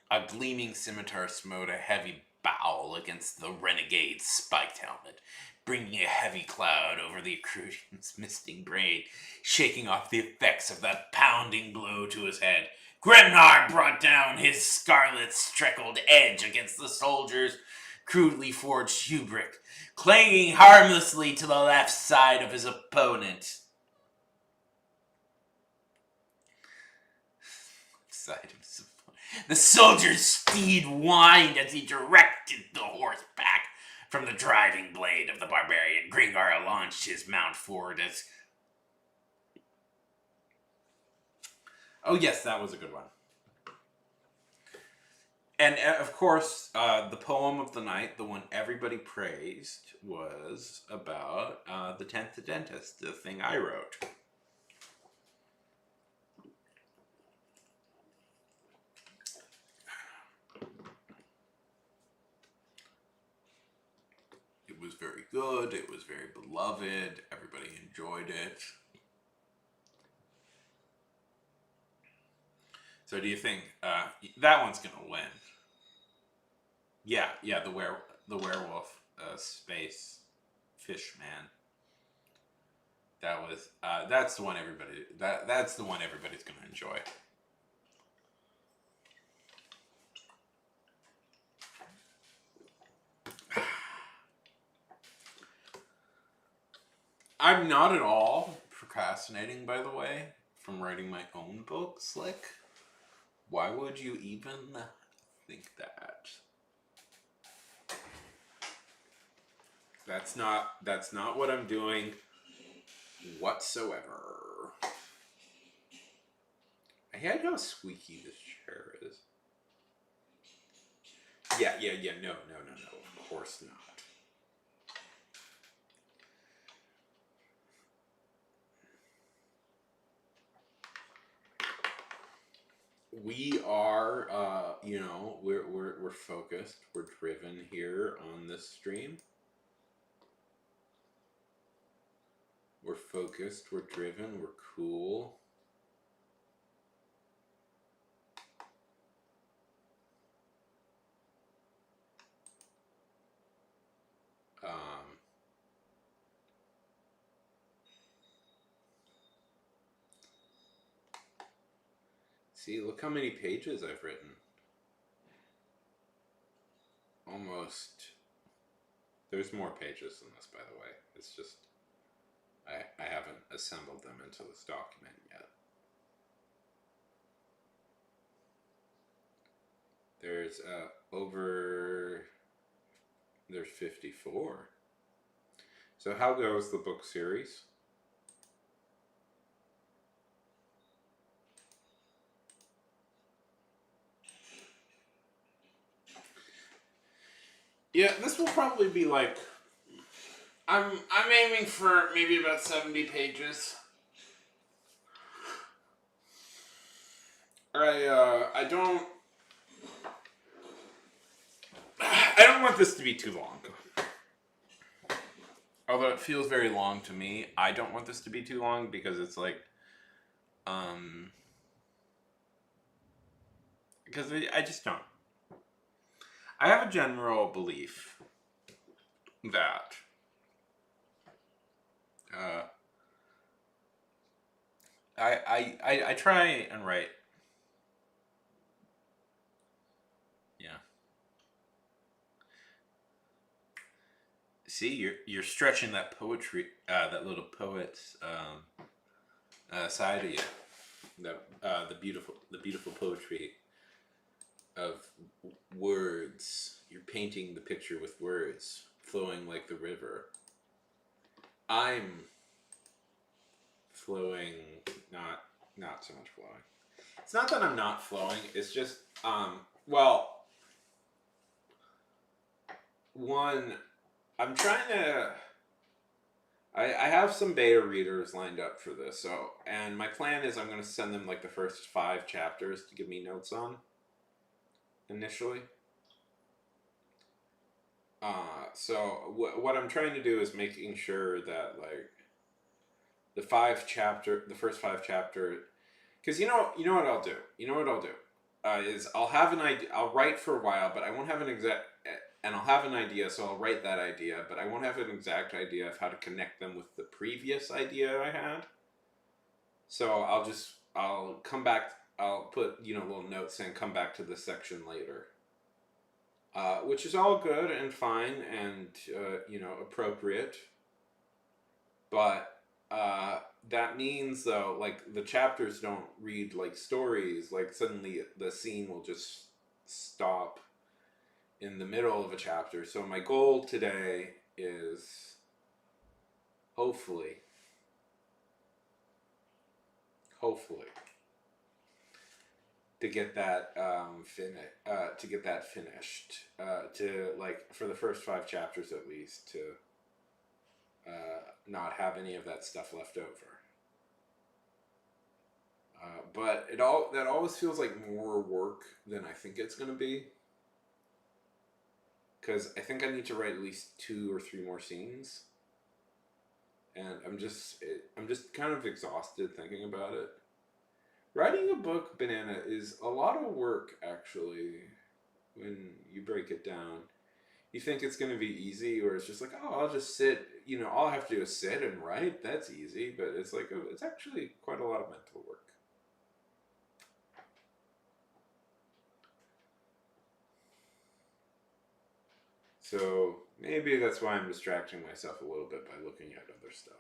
A gleaming scimitar smote a heavy bowl against the renegade's spiked helmet, bringing a heavy cloud over the Accrudian's misting brain, shaking off the effects of that pounding blow to his head. Grimnar brought down his scarlet speckled edge against the soldier's crudely forged hauberk, clanging harmlessly to the left side of his opponent. The soldier's steed whined as he directed the horse back from the driving blade of the barbarian. Gringar launched his mount forward as... Oh yes, that was a good one. And of course, the poem of the night, the one everybody praised, was about the 10th Dentist, the thing I wrote. It was very good, it was very beloved, everybody enjoyed it. So do you think that one's gonna win? Yeah, the werewolf space fish man. That's the one that's the one everybody's gonna enjoy. I'm not at all procrastinating, by the way, from writing my own book, Slick. Why would you even think that? That's not what I'm doing whatsoever. I hate how squeaky this chair is. Yeah, no, of course not. We are, we're focused, we're driven here on this stream. We're focused, we're driven, we're cool. See, look how many pages I've written. Almost. There's more pages than this, by the way. It's just I haven't assembled them into this document yet. There's there's 54. So how goes the book series? Yeah, this will probably be like I'm aiming for maybe about 70 pages. I don't want this to be too long. Although it feels very long to me, I don't want this to be too long because it's like um because I just don't. I have a general belief that uh I try and write. Yeah. See, you're stretching that poetry, that little poet's side of you. The beautiful poetry of words. You're painting the picture with words flowing like the river. I'm flowing, not so much flowing. It's not that I'm not flowing. It's just well, one, I'm trying to. I have some beta readers lined up for this, and my plan is I'm going to send them like the first 5 chapters to give me notes on initially. What I'm trying to do is making sure that like the first 5 chapter, because you know what I'll do. You know what I'll do is I'll have an idea. I'll write for a while, but I won't have an exact. And I'll have an idea, so I'll write that idea, but I won't have an exact idea of how to connect them with the previous idea I had. So I'll come back. I'll put little notes saying come back to this section later, which is all good and fine and appropriate. But that means though, like the chapters don't read like stories. Like suddenly the scene will just stop in the middle of a chapter. So my goal today is hopefully to get that finished, to like for the first 5 chapters at least, to not have any of that stuff left over. But that always feels like more work than I think it's going to be, because I think I need to write at least 2 or 3 more scenes, and I'm just kind of exhausted thinking about it. Writing a book, Banana, is a lot of work actually. When you break it down, you think it's going to be easy, or it's just like, oh, I'll just sit. All I have to do is sit and write. That's easy, but it's like it's actually quite a lot of mental work. So maybe that's why I'm distracting myself a little bit by looking at other stuff.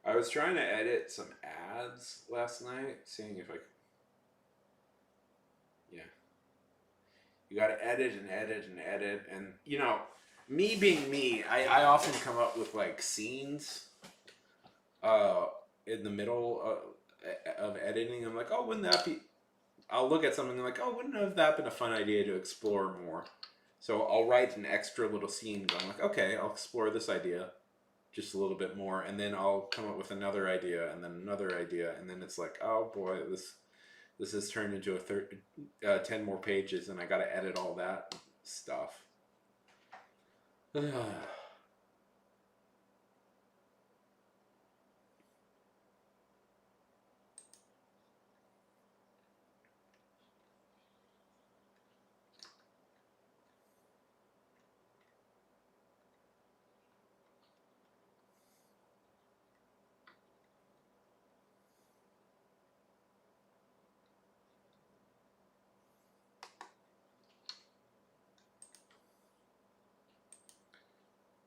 I was trying to edit some ads last night, seeing if I could. Yeah. You got to edit and edit and edit. And, me being me, I often come up with like scenes uh, in the middle of editing. I'm like, oh, wouldn't that be. I'll look at something and like, oh, wouldn't have that been a fun idea to explore more? So I'll write an extra little scene going like, okay, I'll explore this idea just a little bit more, and then I'll come up with another idea, and then another idea, and then it's like, oh boy, this has turned into 10 more pages, and I got to edit all that stuff.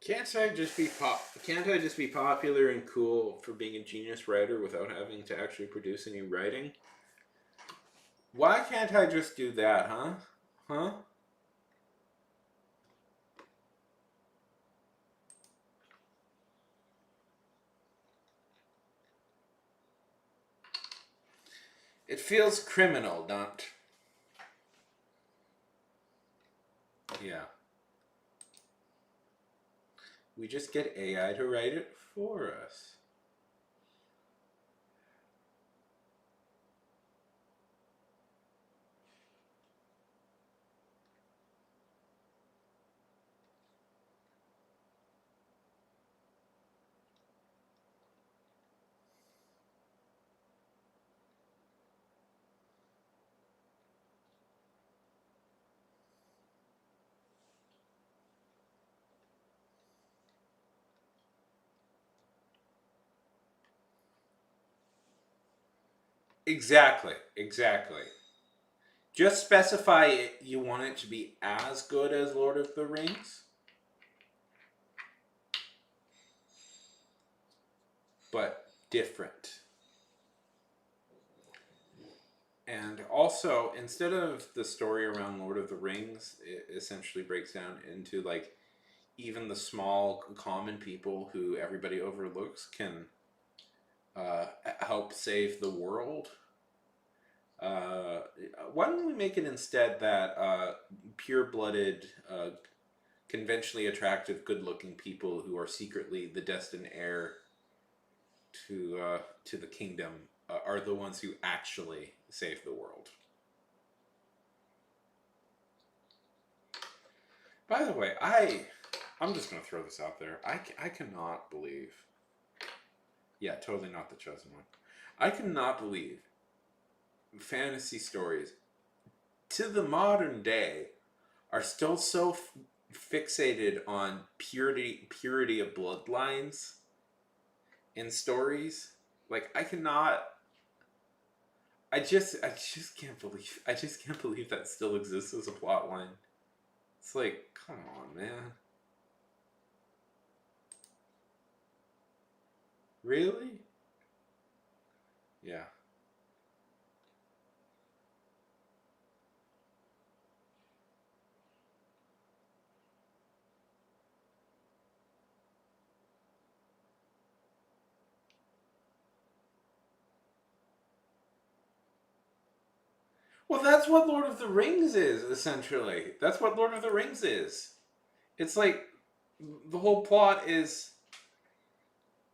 Can't I just be popular and cool for being a genius writer without having to actually produce any writing? Why can't I just do that, huh? Huh? It feels criminal, don't? Yeah. We just get AI to write it for us. Exactly. Exactly. Just specify you want it to be as good as Lord of the Rings, but different. And also, instead of the story around Lord of the Rings, it essentially breaks down into like even the small common people who everybody overlooks can uh, help save the world. Uh, why don't we make it instead that pure-blooded, conventionally attractive, good-looking people who are secretly the destined heir to the kingdom are the ones who actually save the world? By the way, I'm just gonna throw this out there. I cannot believe. Yeah, totally not the chosen one. I cannot believe fantasy stories to the modern day are still so fixated on purity of bloodlines in stories. Like I just can't believe that still exists as a plot line. It's like, come on, man. Really? Yeah. Well, that's what Lord of the Rings is, essentially. That's what Lord of the Rings is. It's like the whole plot is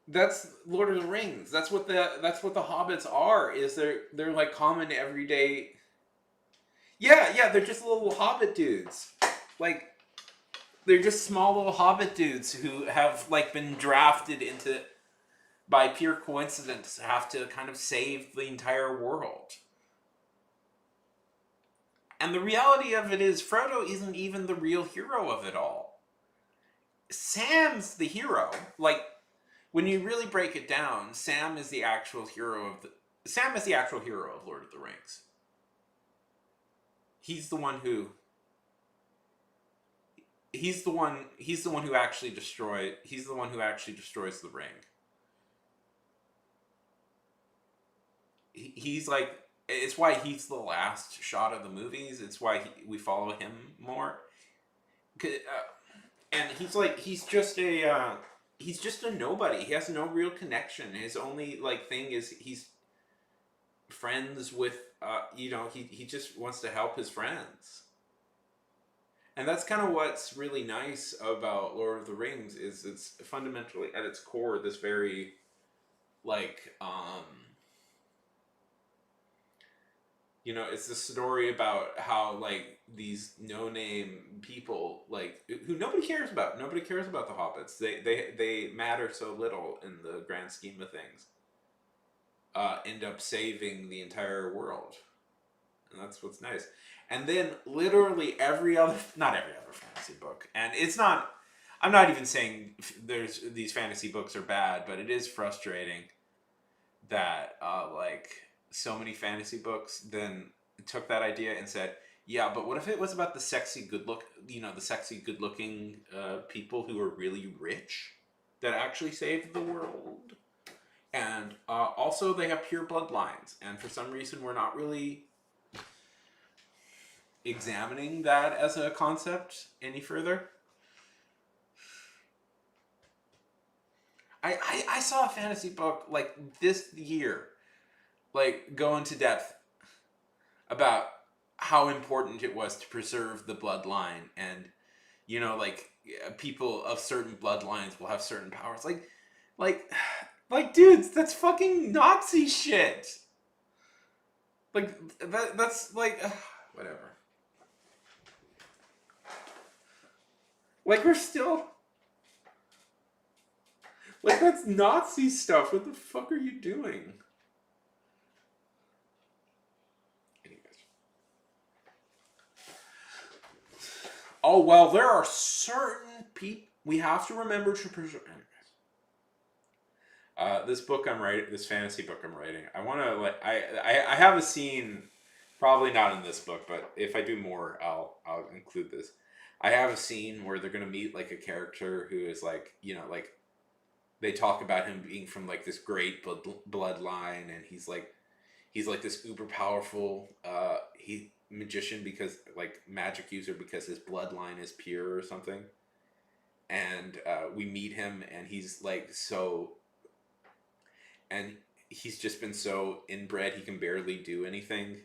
that's Lord of the Rings. That's what the hobbits are. Is they're like common everyday. Yeah, yeah, they're just little hobbit dudes. Like they're just small little hobbit dudes who have like been drafted into by pure coincidence have to kind of save the entire world. And the reality of it is Frodo isn't even the real hero of it all. Sam's the hero. Like when you really break it down, Sam is the actual hero of Lord of the Rings. He's the one who he's the one who actually destroys the ring. He's like it's why he's the last shot of the movies. It's why we follow him more. And he's just a nobody. He has no real connection. His only like thing is he's friends with he just wants to help his friends. And that's kind of what's really nice about Lord of the Rings is it's fundamentally at its core this very like it's the story about how like these no-name people like who nobody cares about. Nobody cares about the hobbits. They matter so little in the grand scheme of things. End up saving the entire world, and that's what's nice. And then literally every other, not every other fantasy book, and it's not. I'm not even saying there's these fantasy books are bad, but it is frustrating that like so many fantasy books then took that idea and said, Yeah, but what if it was about the sexy, the sexy, good-looking people who are really rich that actually saved the world? And also, they have pure bloodlines, and for some reason, we're not really examining that as a concept any further. I saw a fantasy book like this year, like go into depth about how important it was to preserve the bloodline, and like people of certain bloodlines will have certain powers. Like, like, dudes, that's fucking Nazi shit. Like that's like whatever. Like we're still like that's Nazi stuff. What the fuck are you doing? Anyways. Oh well, there are certain people we have to remember to preserve. This book I'm writing, this fantasy book I'm writing, I want to like I have a scene, probably not in this book, but if I do more, I'll include this. I have a scene where they're gonna meet like a character who is like like they talk about him being from like this great bloodline, and he's like this uber powerful he magician because like magic user because his bloodline is pure or something, and we meet him and he's like so and he's just been so inbred he can barely do anything,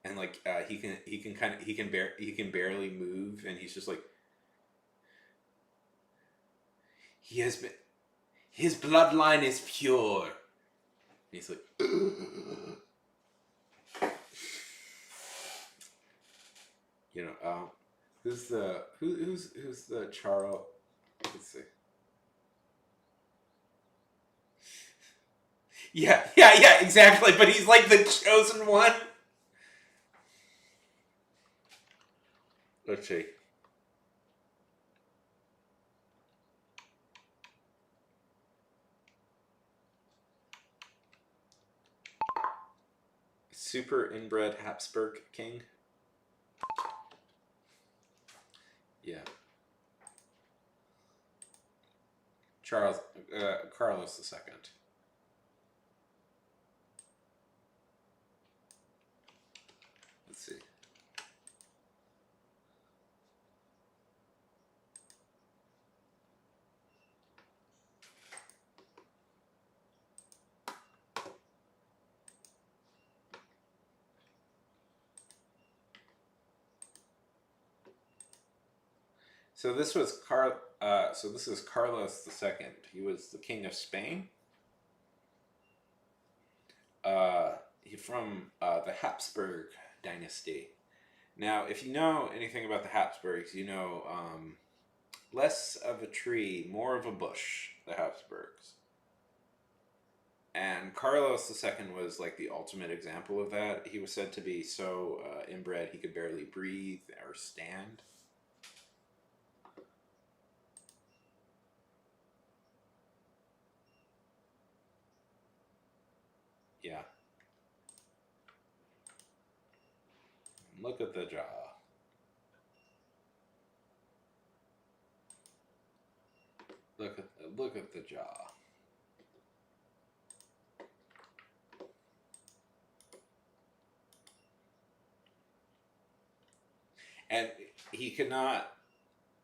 and like he can barely move, and he's just like he has been his bloodline is pure, and he's like who's the Charles, let's see. Yeah, exactly, but he's like the chosen one. Let's see. Super inbred Habsburg king. Yeah. Charles Carlos II. Let's see. So this is Carlos II. He was the king of Spain. He from the Habsburg dynasty. Now, if you know anything about the Habsburgs, you know less of a tree, more of a bush. The Habsburgs. And Carlos II was like the ultimate example of that. He was said to be so inbred he could barely breathe or stand. Yeah. Look at the jaw. Look at the jaw. And he could not.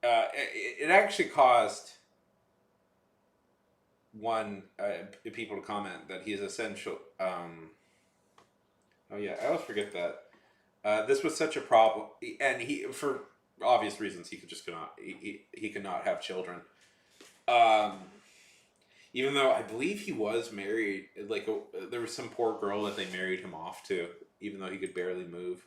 It actually caused people to comment that he is essential. Oh yeah, I always forget that. This was such a problem, and he, for obvious reasons, he could just cannot. He could not have children. Um, Even though I believe he was married, like there was some poor girl that they married him off to, even though he could barely move.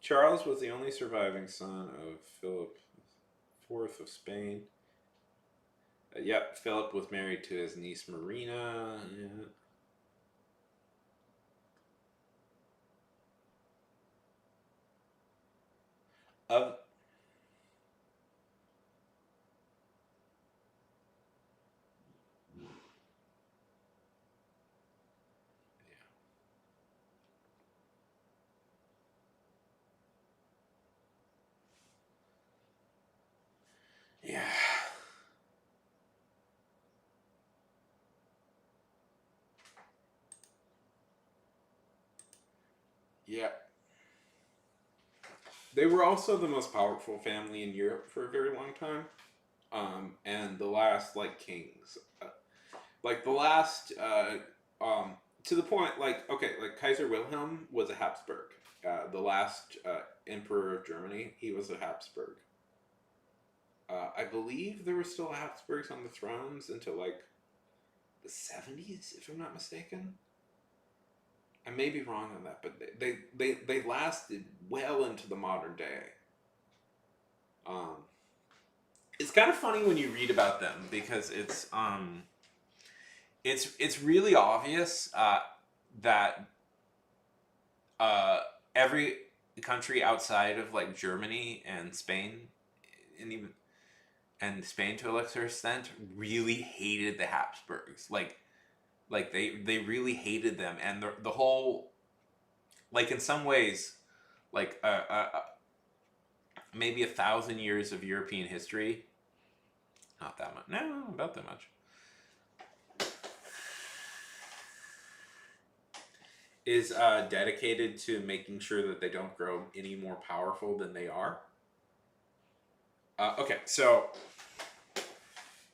Charles was the only surviving son of Philip IV of Spain. Yep, Philip was married to his niece Marina. Yeah. Of Yeah. They were also the most powerful family in Europe for a very long time. And the last like kings, like the last, um, to the point like okay, like Kaiser Wilhelm was a Habsburg. The last emperor of Germany, he was a Habsburg. I believe there were still Habsburgs on the thrones until like the 70s, if I'm not mistaken. I may be wrong on that, but they lasted well into the modern day. Um, it's kind of funny when you read about them because it's really obvious that uh, every country outside of like Germany and Spain, and even and Spain to a lesser extent, really hated the Habsburgs. Like they really hated them, and the whole, like in some ways, like maybe 1,000 years of European history, not that much, no, about that much, is dedicated to making sure that they don't grow any more powerful than they are. Okay, so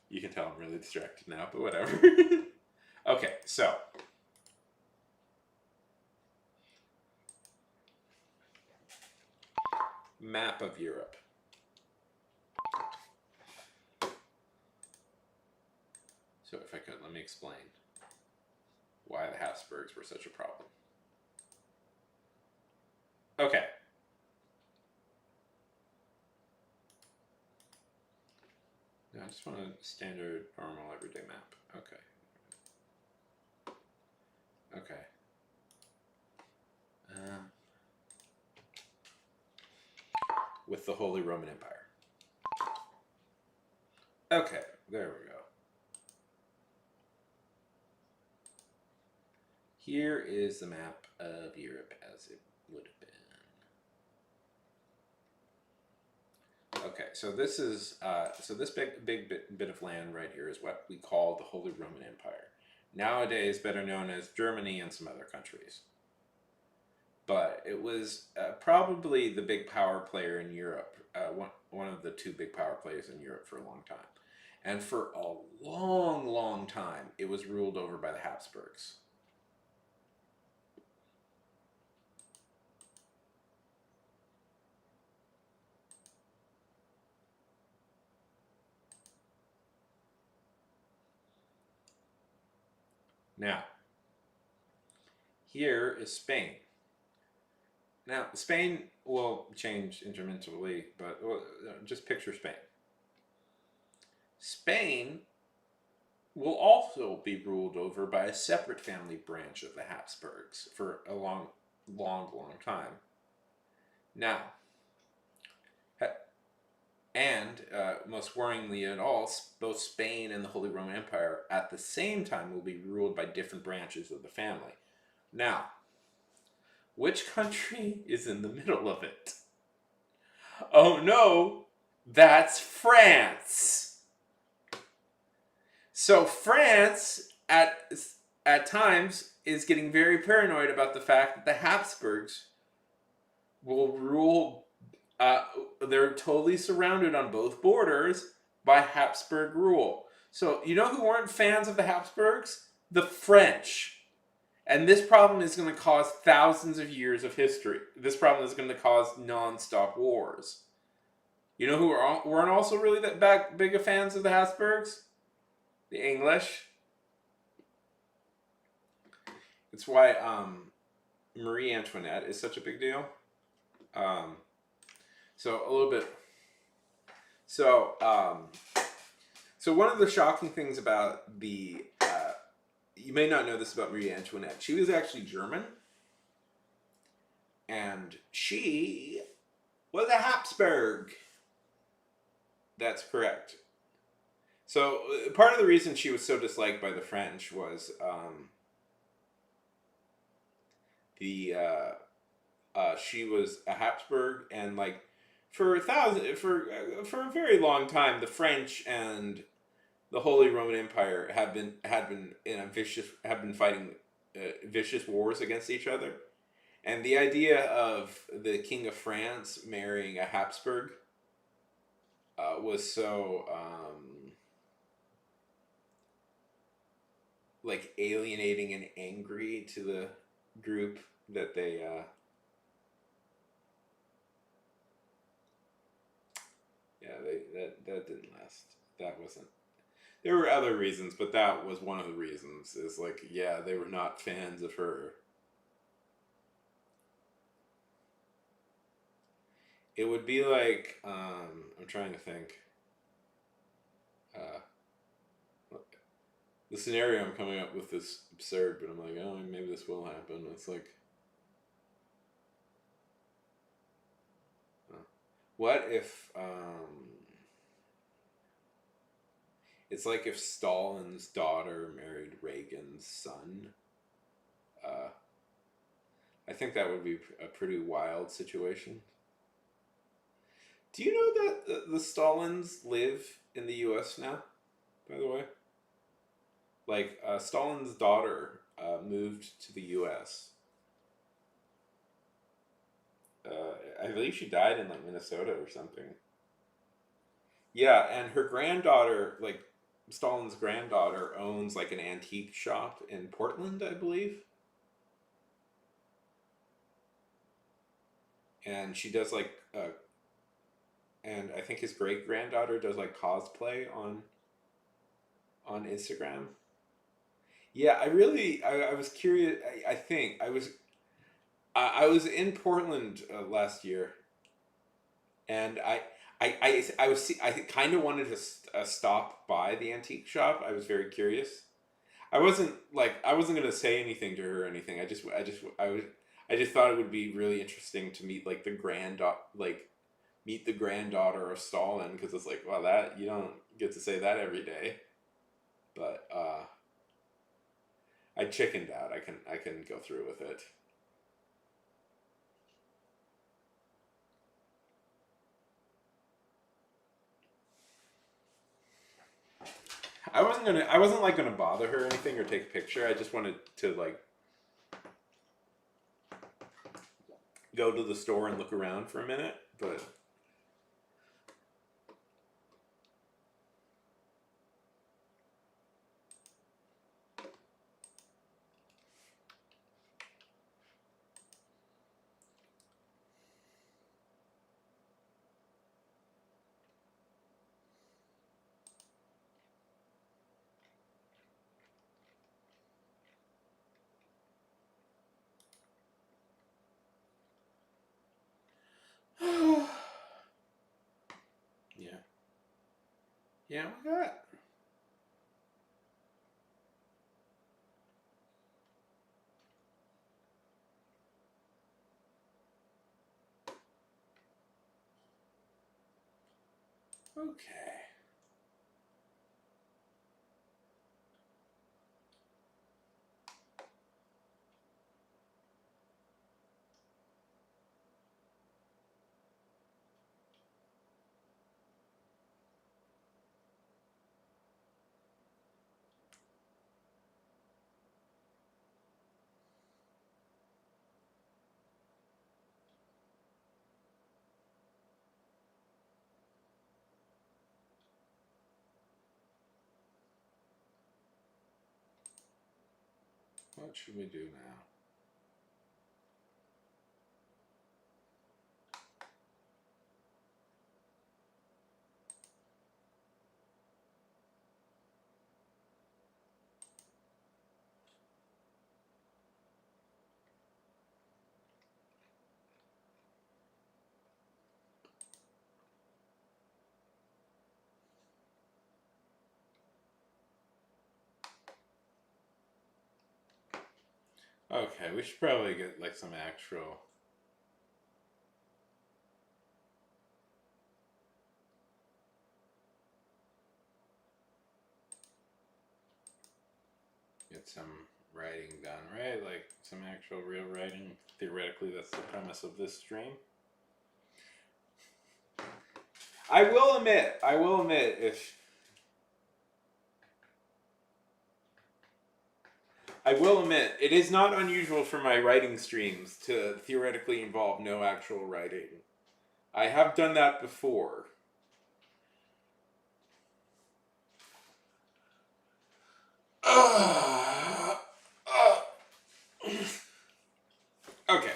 you can tell I'm really distracted now, but whatever. Okay, so map of Europe. So if I could, let me explain why the Habsburgs were such a problem. Okay. No, I just want a standard, normal, everyday map. Okay. Okay. With the Holy Roman Empire. Okay, there we go. Here is the map of Europe as it would have been. Okay, so this is so this big bit of land right here is what we call the Holy Roman Empire. Nowadays, better known as Germany and some other countries. But it was probably the big power player in Europe, one of the two big power players in Europe for a long time. And for a long, long time, it was ruled over by the Habsburgs. Now, here is Spain. Now, Spain will change intermittently, but just picture Spain. Spain will also be ruled over by a separate family branch of the Habsburgs for a long, long, long time. Now, and most worryingly at all, both Spain and the Holy Roman Empire at the same time will be ruled by different branches of the family. Now, which country is in the middle of it? Oh no, that's France. So France at times is getting very paranoid about the fact that the Habsburgs will rule. They're totally surrounded on both borders by Habsburg rule. So you know who weren't fans of the Habsburgs? The French. And this problem is going to cause thousands of years of history. This problem is going to cause non-stop wars. You know who weren't also really that big of fans of the Habsburgs? The English. It's why Marie Antoinette is such a big deal. So a little bit. So so one of the shocking things about the you may not know this about Marie Antoinette. She was actually German, and she was a Habsburg. That's correct. So part of the reason she was so disliked by the French was she was a Habsburg, and like for a very long time, the French and the Holy Roman Empire had been fighting vicious wars against each other, And the idea of the King of France marrying a Habsburg was so like alienating and angry to the group that they yeah, that didn't last. That wasn't. There were other reasons, but that was one of the reasons. Is like, yeah, they were not fans of her. It would be like I'm trying to think. Uh, the scenario I'm coming up with is absurd, but I'm like, oh, maybe this will happen. It's like, what if it's like if Stalin's daughter married Reagan's son? Uh, I think that would be a pretty wild situation. Do you know that the Stalins live in the U.S. now? By the way, like Stalin's daughter moved to the U.S. I believe she died in like Minnesota or something. Yeah, and her granddaughter, like Stalin's granddaughter, owns like an antique shop in Portland, I believe. And she does like, and I think his great granddaughter does like cosplay on Instagram. Yeah, I was curious. I think I was in Portland last year, and I kind of wanted to stop by the antique shop. I was very curious. I wasn't gonna say anything to her or anything. I just thought it would be really interesting to meet like meet the granddaughter of Stalin, because it's like, well, that you don't get to say that every day. But I chickened out. I can go through with it. I wasn't like gonna bother her or anything or take a picture. I just wanted to like go to the store and look around for a minute. But yeah, yeah, we got. Okay. What should we do now? Okay, we should probably get like some actual. Get some writing done, right? Like some actual real writing. Theoretically, that's the premise of this stream. I will admit, if I will admit, it is not unusual for my writing streams to theoretically involve no actual writing. I have done that before. Okay.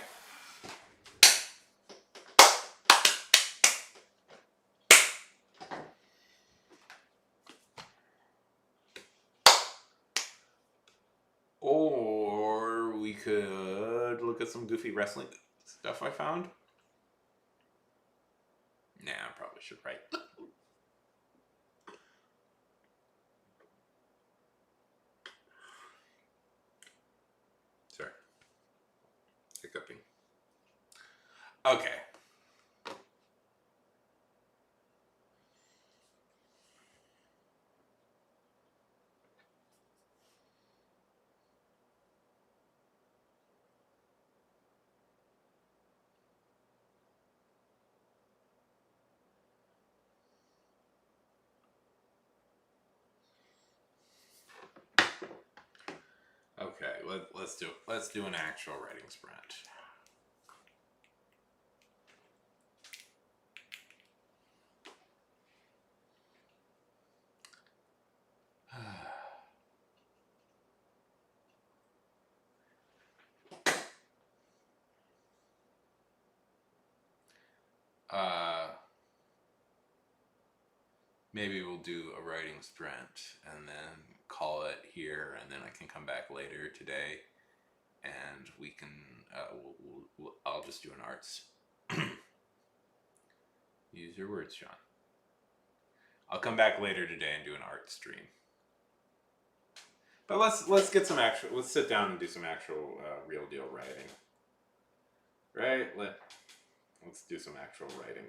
Or we could look at some goofy wrestling stuff I found. Nah, I probably should write. Sorry. Hiccuping. Okay. Okay, let's do an actual writing sprint. uh Maybe we'll do a writing sprint and then call it here, and then I can come back later today, and we can. I'll just do an arts. Use your words, Sean. I'll come back later today and do an art stream. But let's get some actual. Let's sit down and do some actual real deal writing. Right? Let's do some actual writing.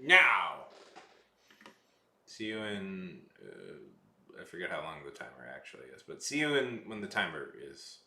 Now, see you in. I forget how long the timer actually is, but see you in when the timer is.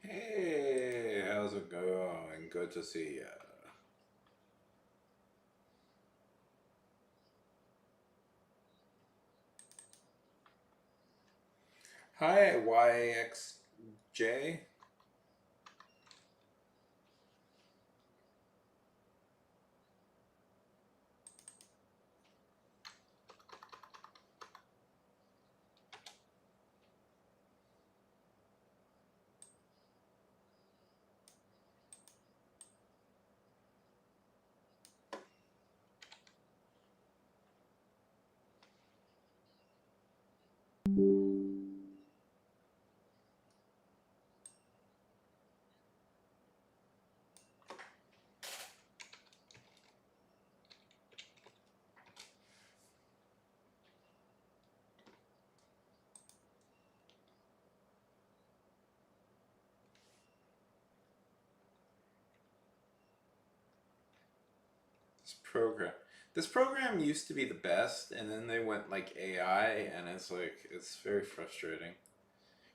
Hey, how's it going? Good to see ya. Hi, YXJ. This program. This program used to be the best, and then they went like AI, and it's very frustrating.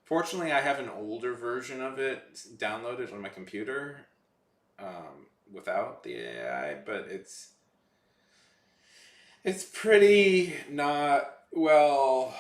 Fortunately, I have an older version of it downloaded on my computer without the AI, but it's pretty not well.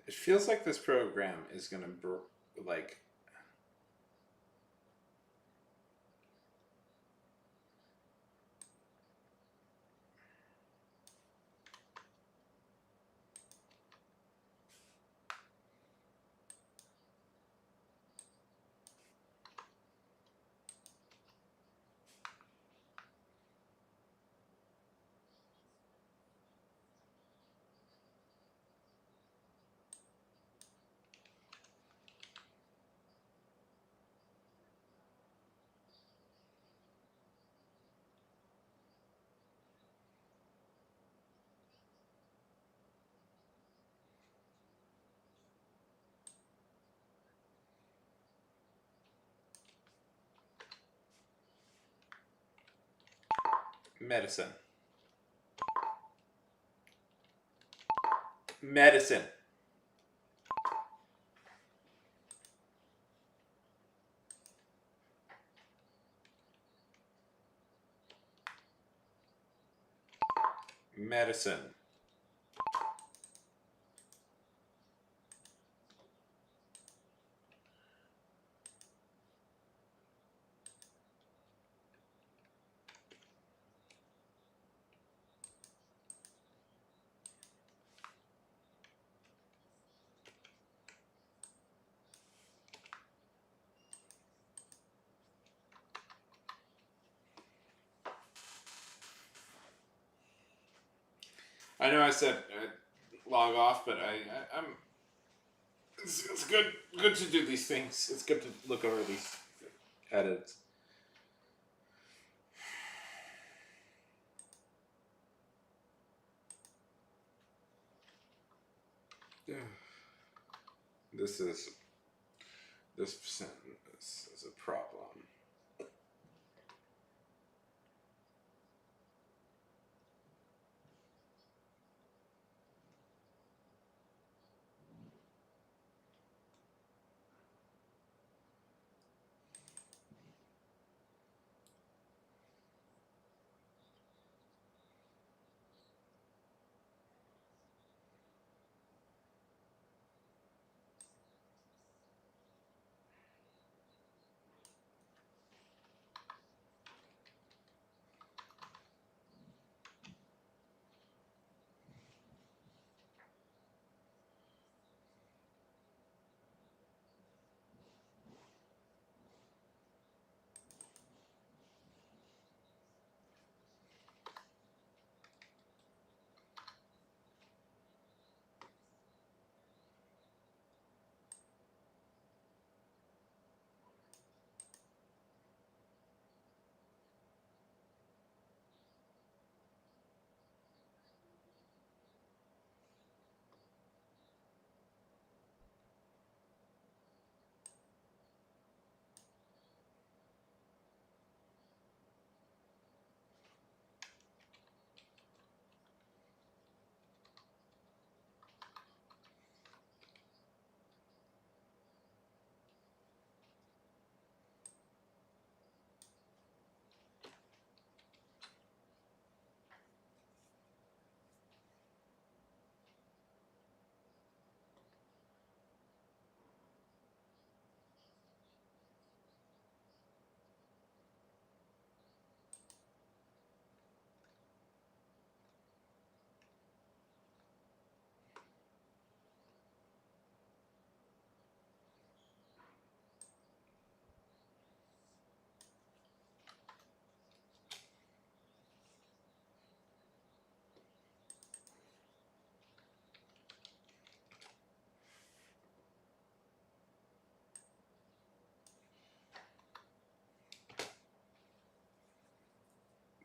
It feels like this program is gonna like medicine. Medicine. Medicine. I know I said log off, but I'm. It's good to do these things. It's good to look over these edits. Yeah. This is this sentence is a problem.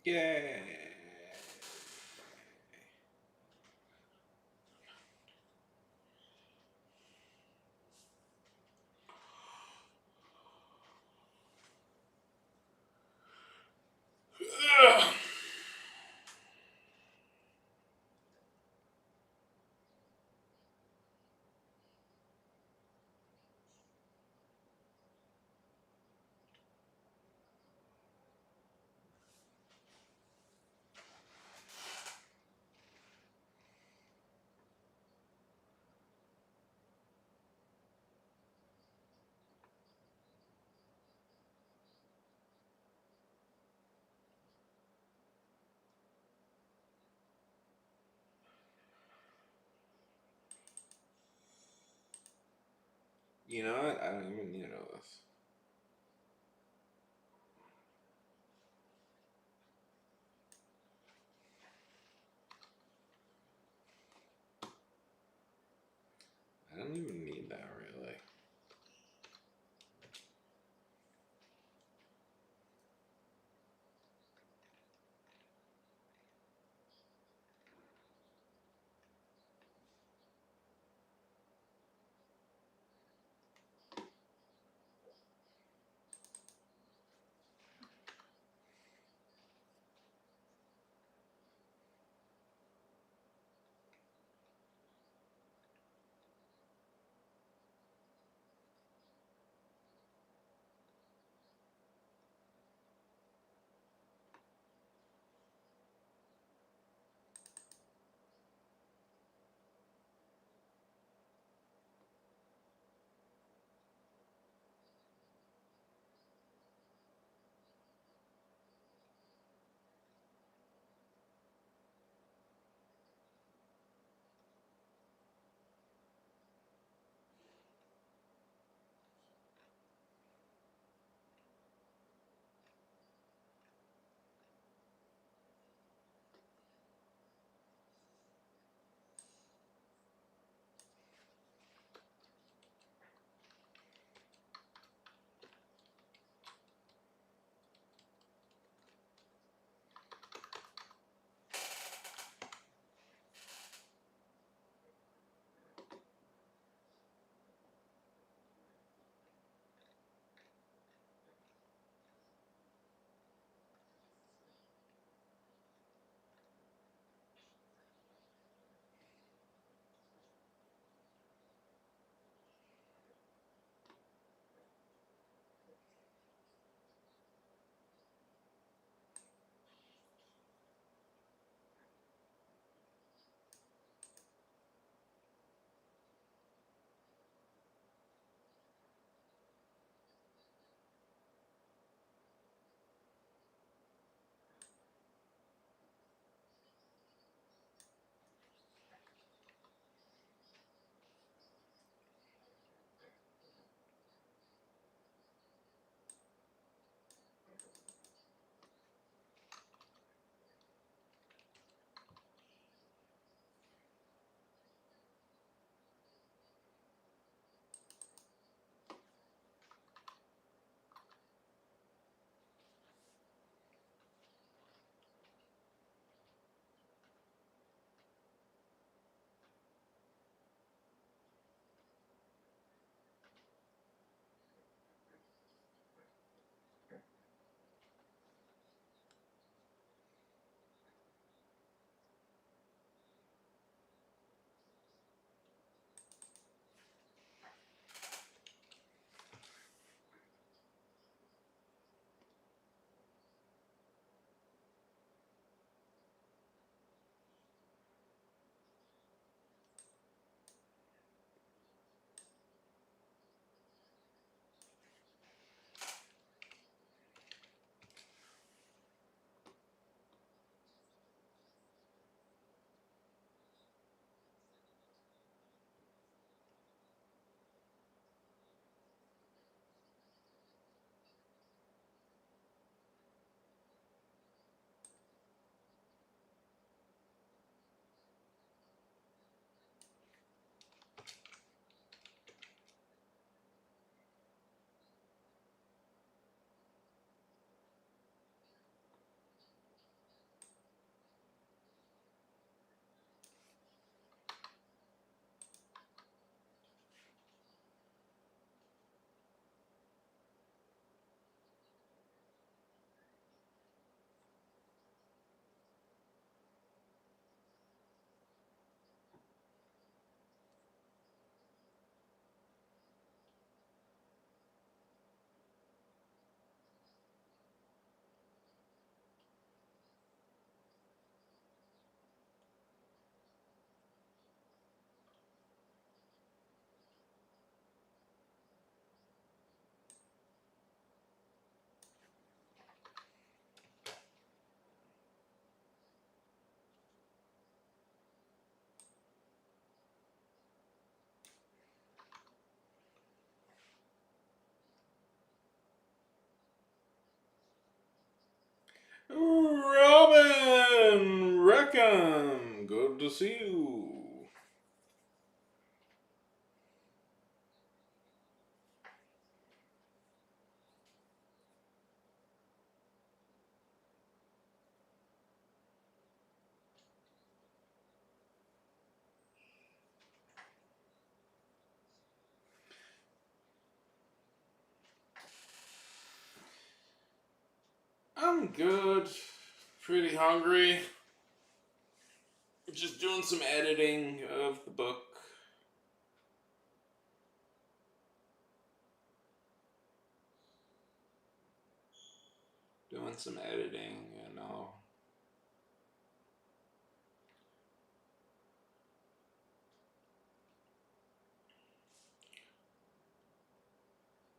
Yay! You know what? I don't even need to know this. I don't even need that really. Robin Rackham, good to see you. I'm good. Pretty hungry. Just doing some editing of the book. Doing some editing, you know.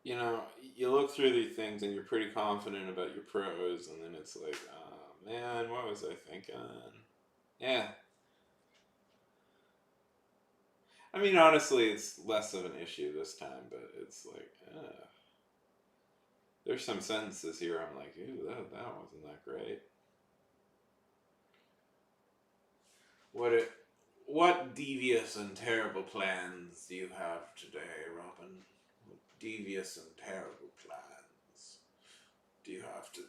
You know, you look through these things and you're pretty confident about your prose, and then it's like, oh man, what was I thinking? Yeah. I mean, honestly, it's less of an issue this time, but it's like, there's some sentences here I'm like, ooh, that wasn't that great. What devious and terrible plans do you have today, Robin? What devious and terrible plans do you have today?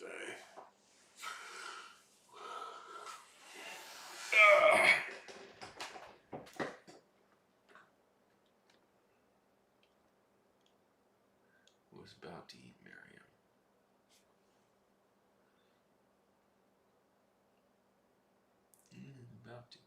Was about to eat Miriam. About to.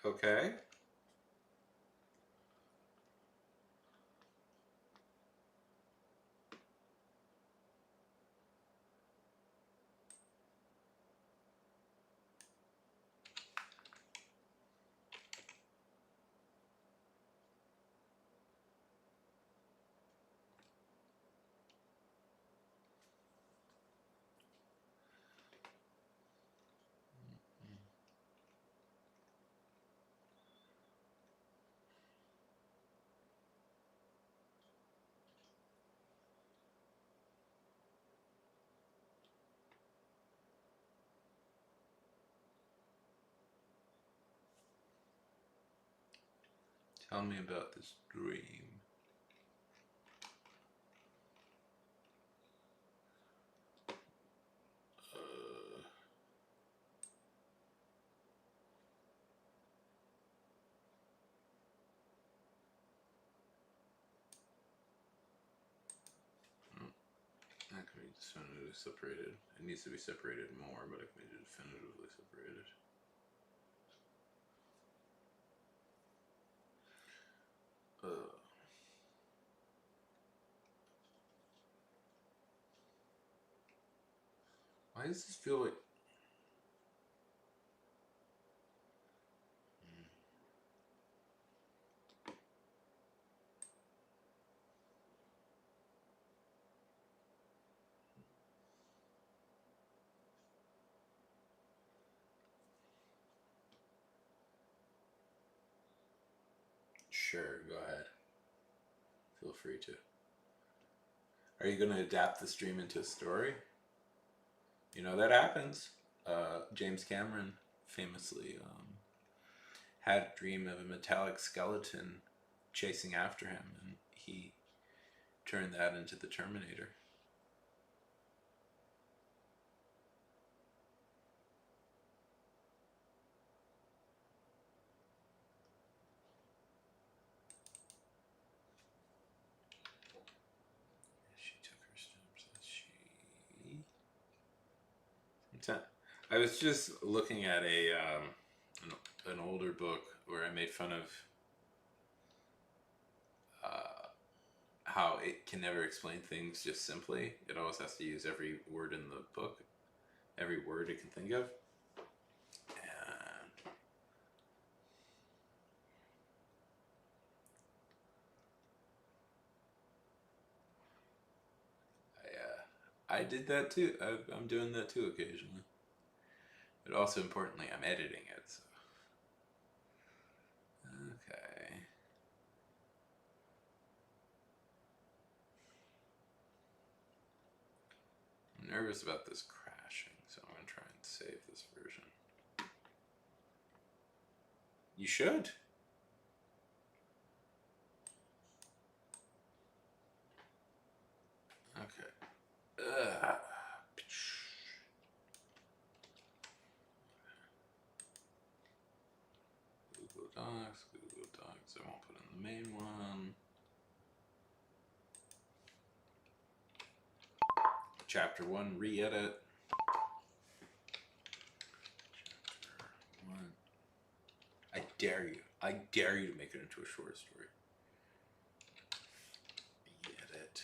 Okay. Tell me about this dream. That can be definitively separated. It needs to be separated more, but it can be definitively separated. Why does this feel like... Sure, go ahead. Feel free to. Are you going to adapt this dream into a story? You know, that happens. James Cameron famously had a dream of a metallic skeleton chasing after him, and he turned that into the Terminator. She took her steps as she... I was just looking at an older book where I made fun of how it can never explain things just simply. It always has to use every word in the book, every word it can think of. And I did that too. I'm doing that too occasionally. But also importantly, I'm editing it. So. Okay. I'm nervous about this crashing, so I'm gonna try and save this version. You should. Okay. Google Docs, Google Docs. I won't put in the main one. Chapter 1, re-edit. Chapter 1. I dare you. I dare you to make it into a short story. Re-edit.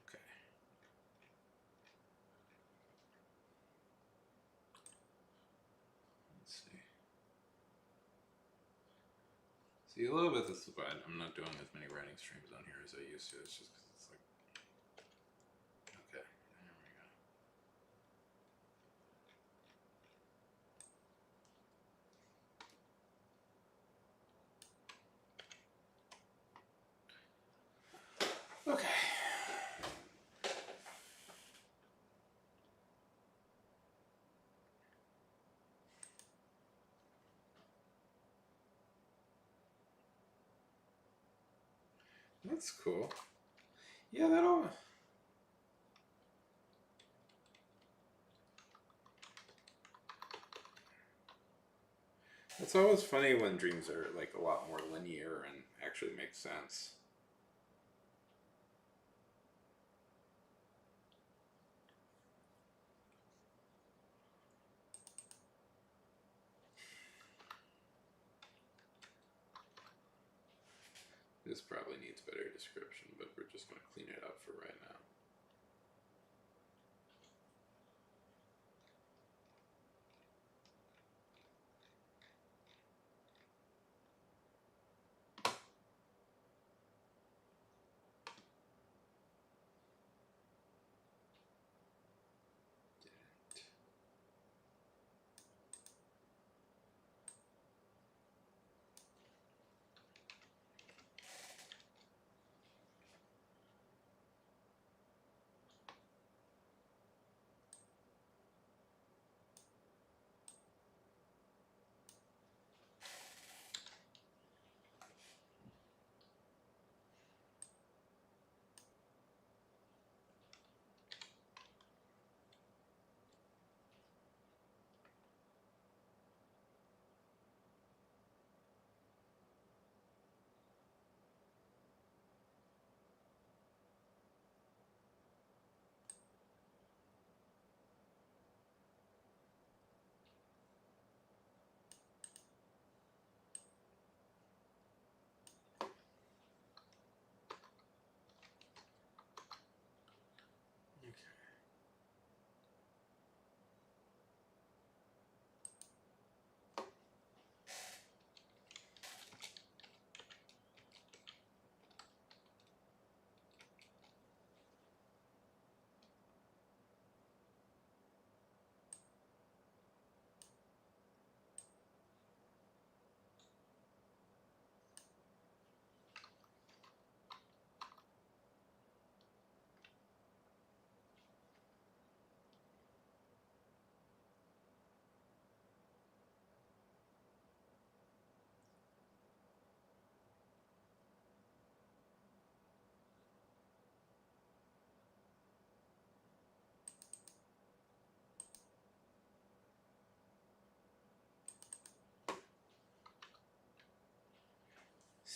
Okay. Let's see. See, a little bit this is why I'm not doing as many writing streams on here as I used to. It's just because it's like, okay, there we go. Okay. That's cool. Yeah, that'll. It's always funny when dreams are like a lot more linear and actually make sense. This probably needs better description, but we're just going to clean it up for right now.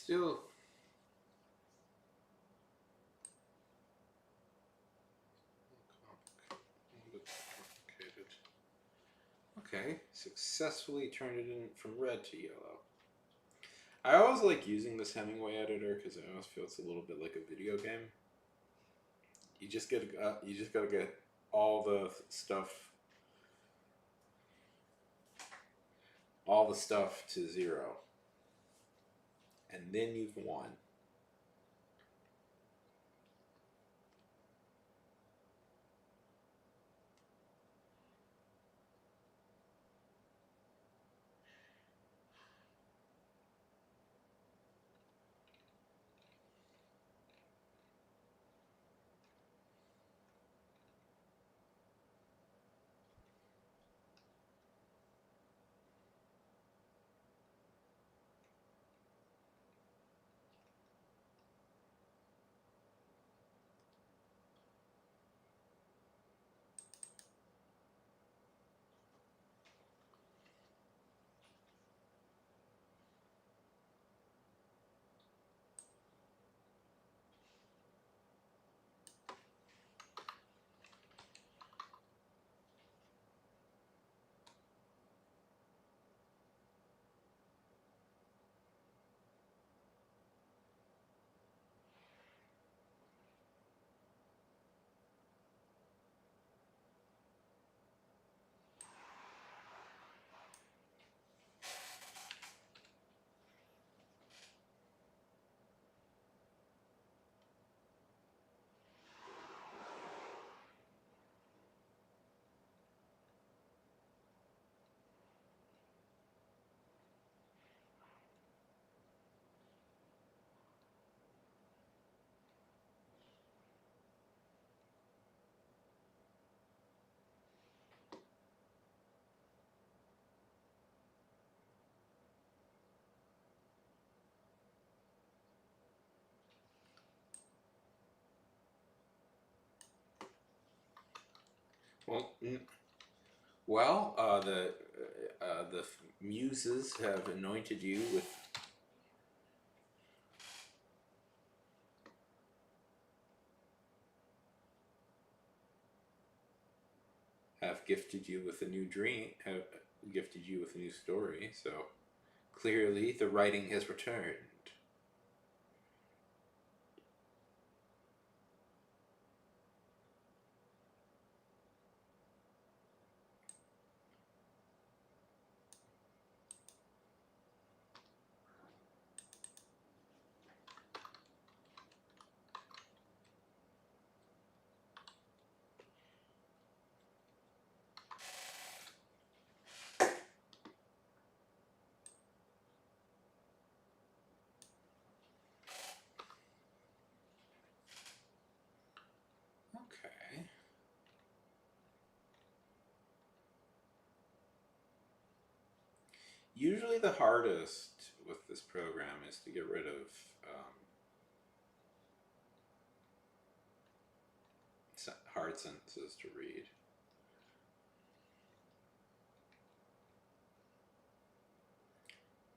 still. A bit complicated. Okay, successfully turned it in from red to yellow. I always like using this Hemingway editor because I always feel it's a little bit like a video game. You just gotta get all the stuff to 0, and then you've won. Well, the muses have anointed you with have gifted you with a new dream, have gifted you with a new story. So clearly, the writing has returned. Okay. Usually, the hardest with this program is to get rid of hard sentences to read.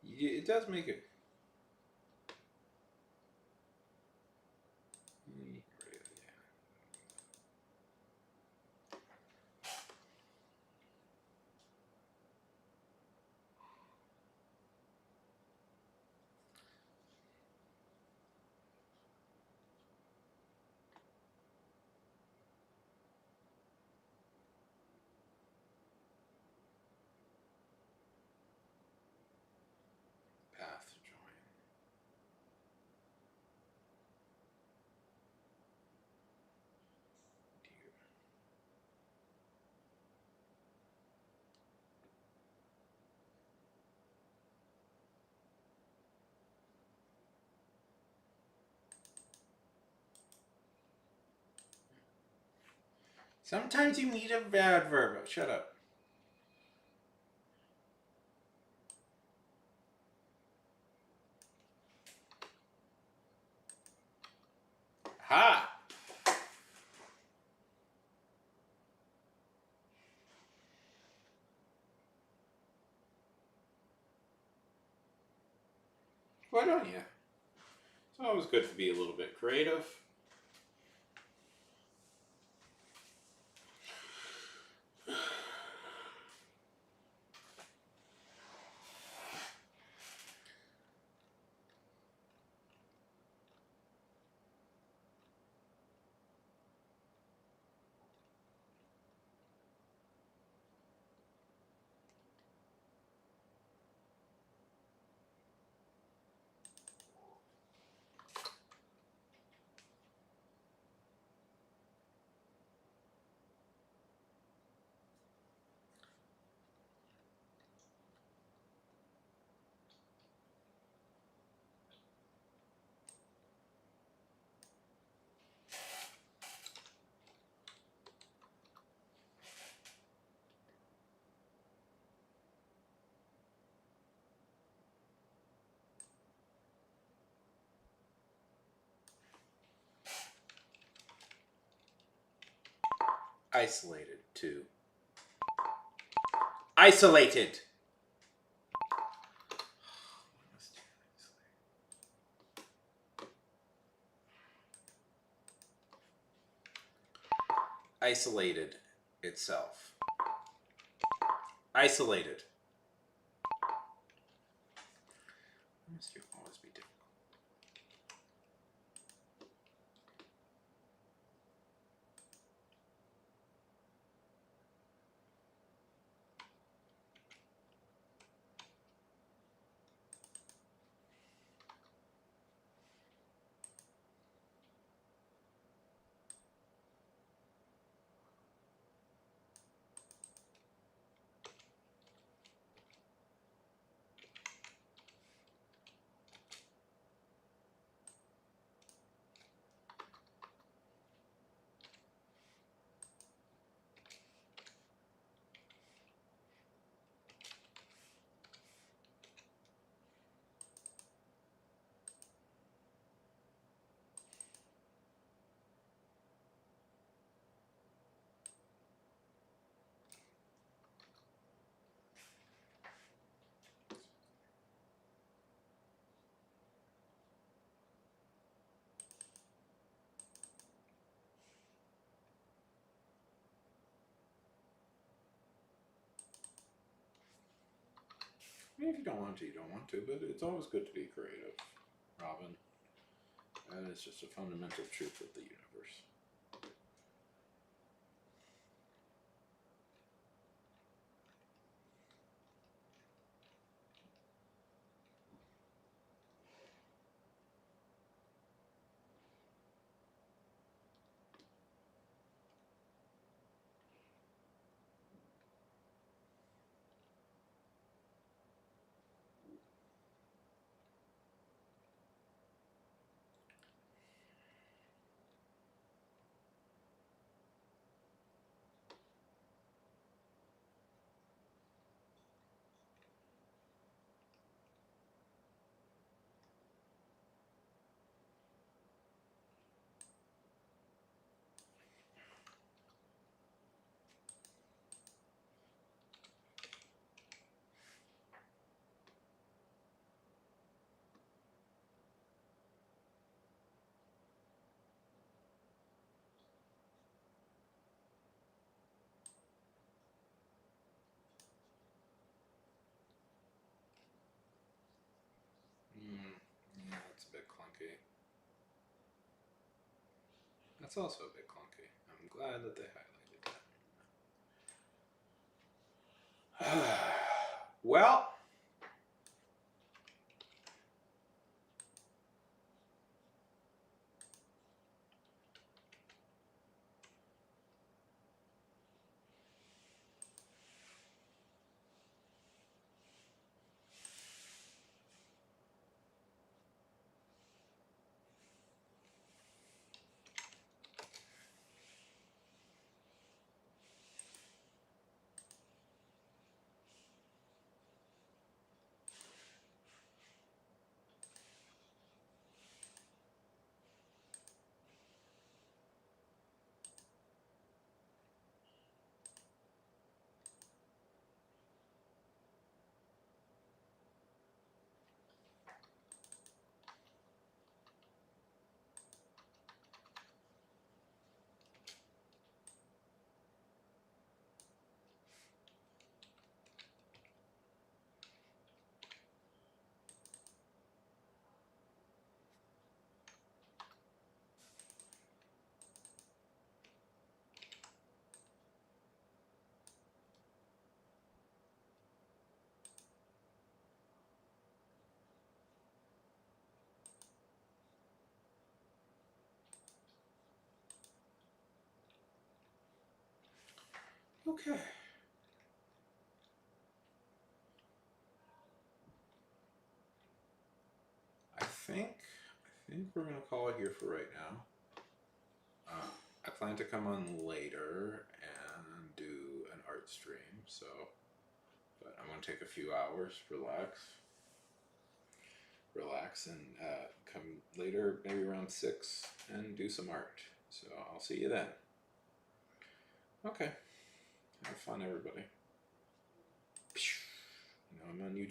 It does make it. Path to join. Dear. Sometimes you need a bad verb. Shut up. Ha! Why don't you? always good to be a little bit creative. Isolated to isolated. Isolated itself. Isolated. Must you always be difficult? I mean, if you don't want to, you don't want to, but it's always good to be creative, Robin. That is just a fundamental truth of the universe. Yeah, it's a bit clunky. That's also a bit clunky. I'm glad that they highlighted that. Well, Okay. I think we're gonna call it here for right now. I plan to come on later and do an art stream, so but I'm gonna take a few hours, relax, and come later, maybe around 6, and do some art. So I'll see you then. Okay. Have fun, everybody. Now I'm on YouTube.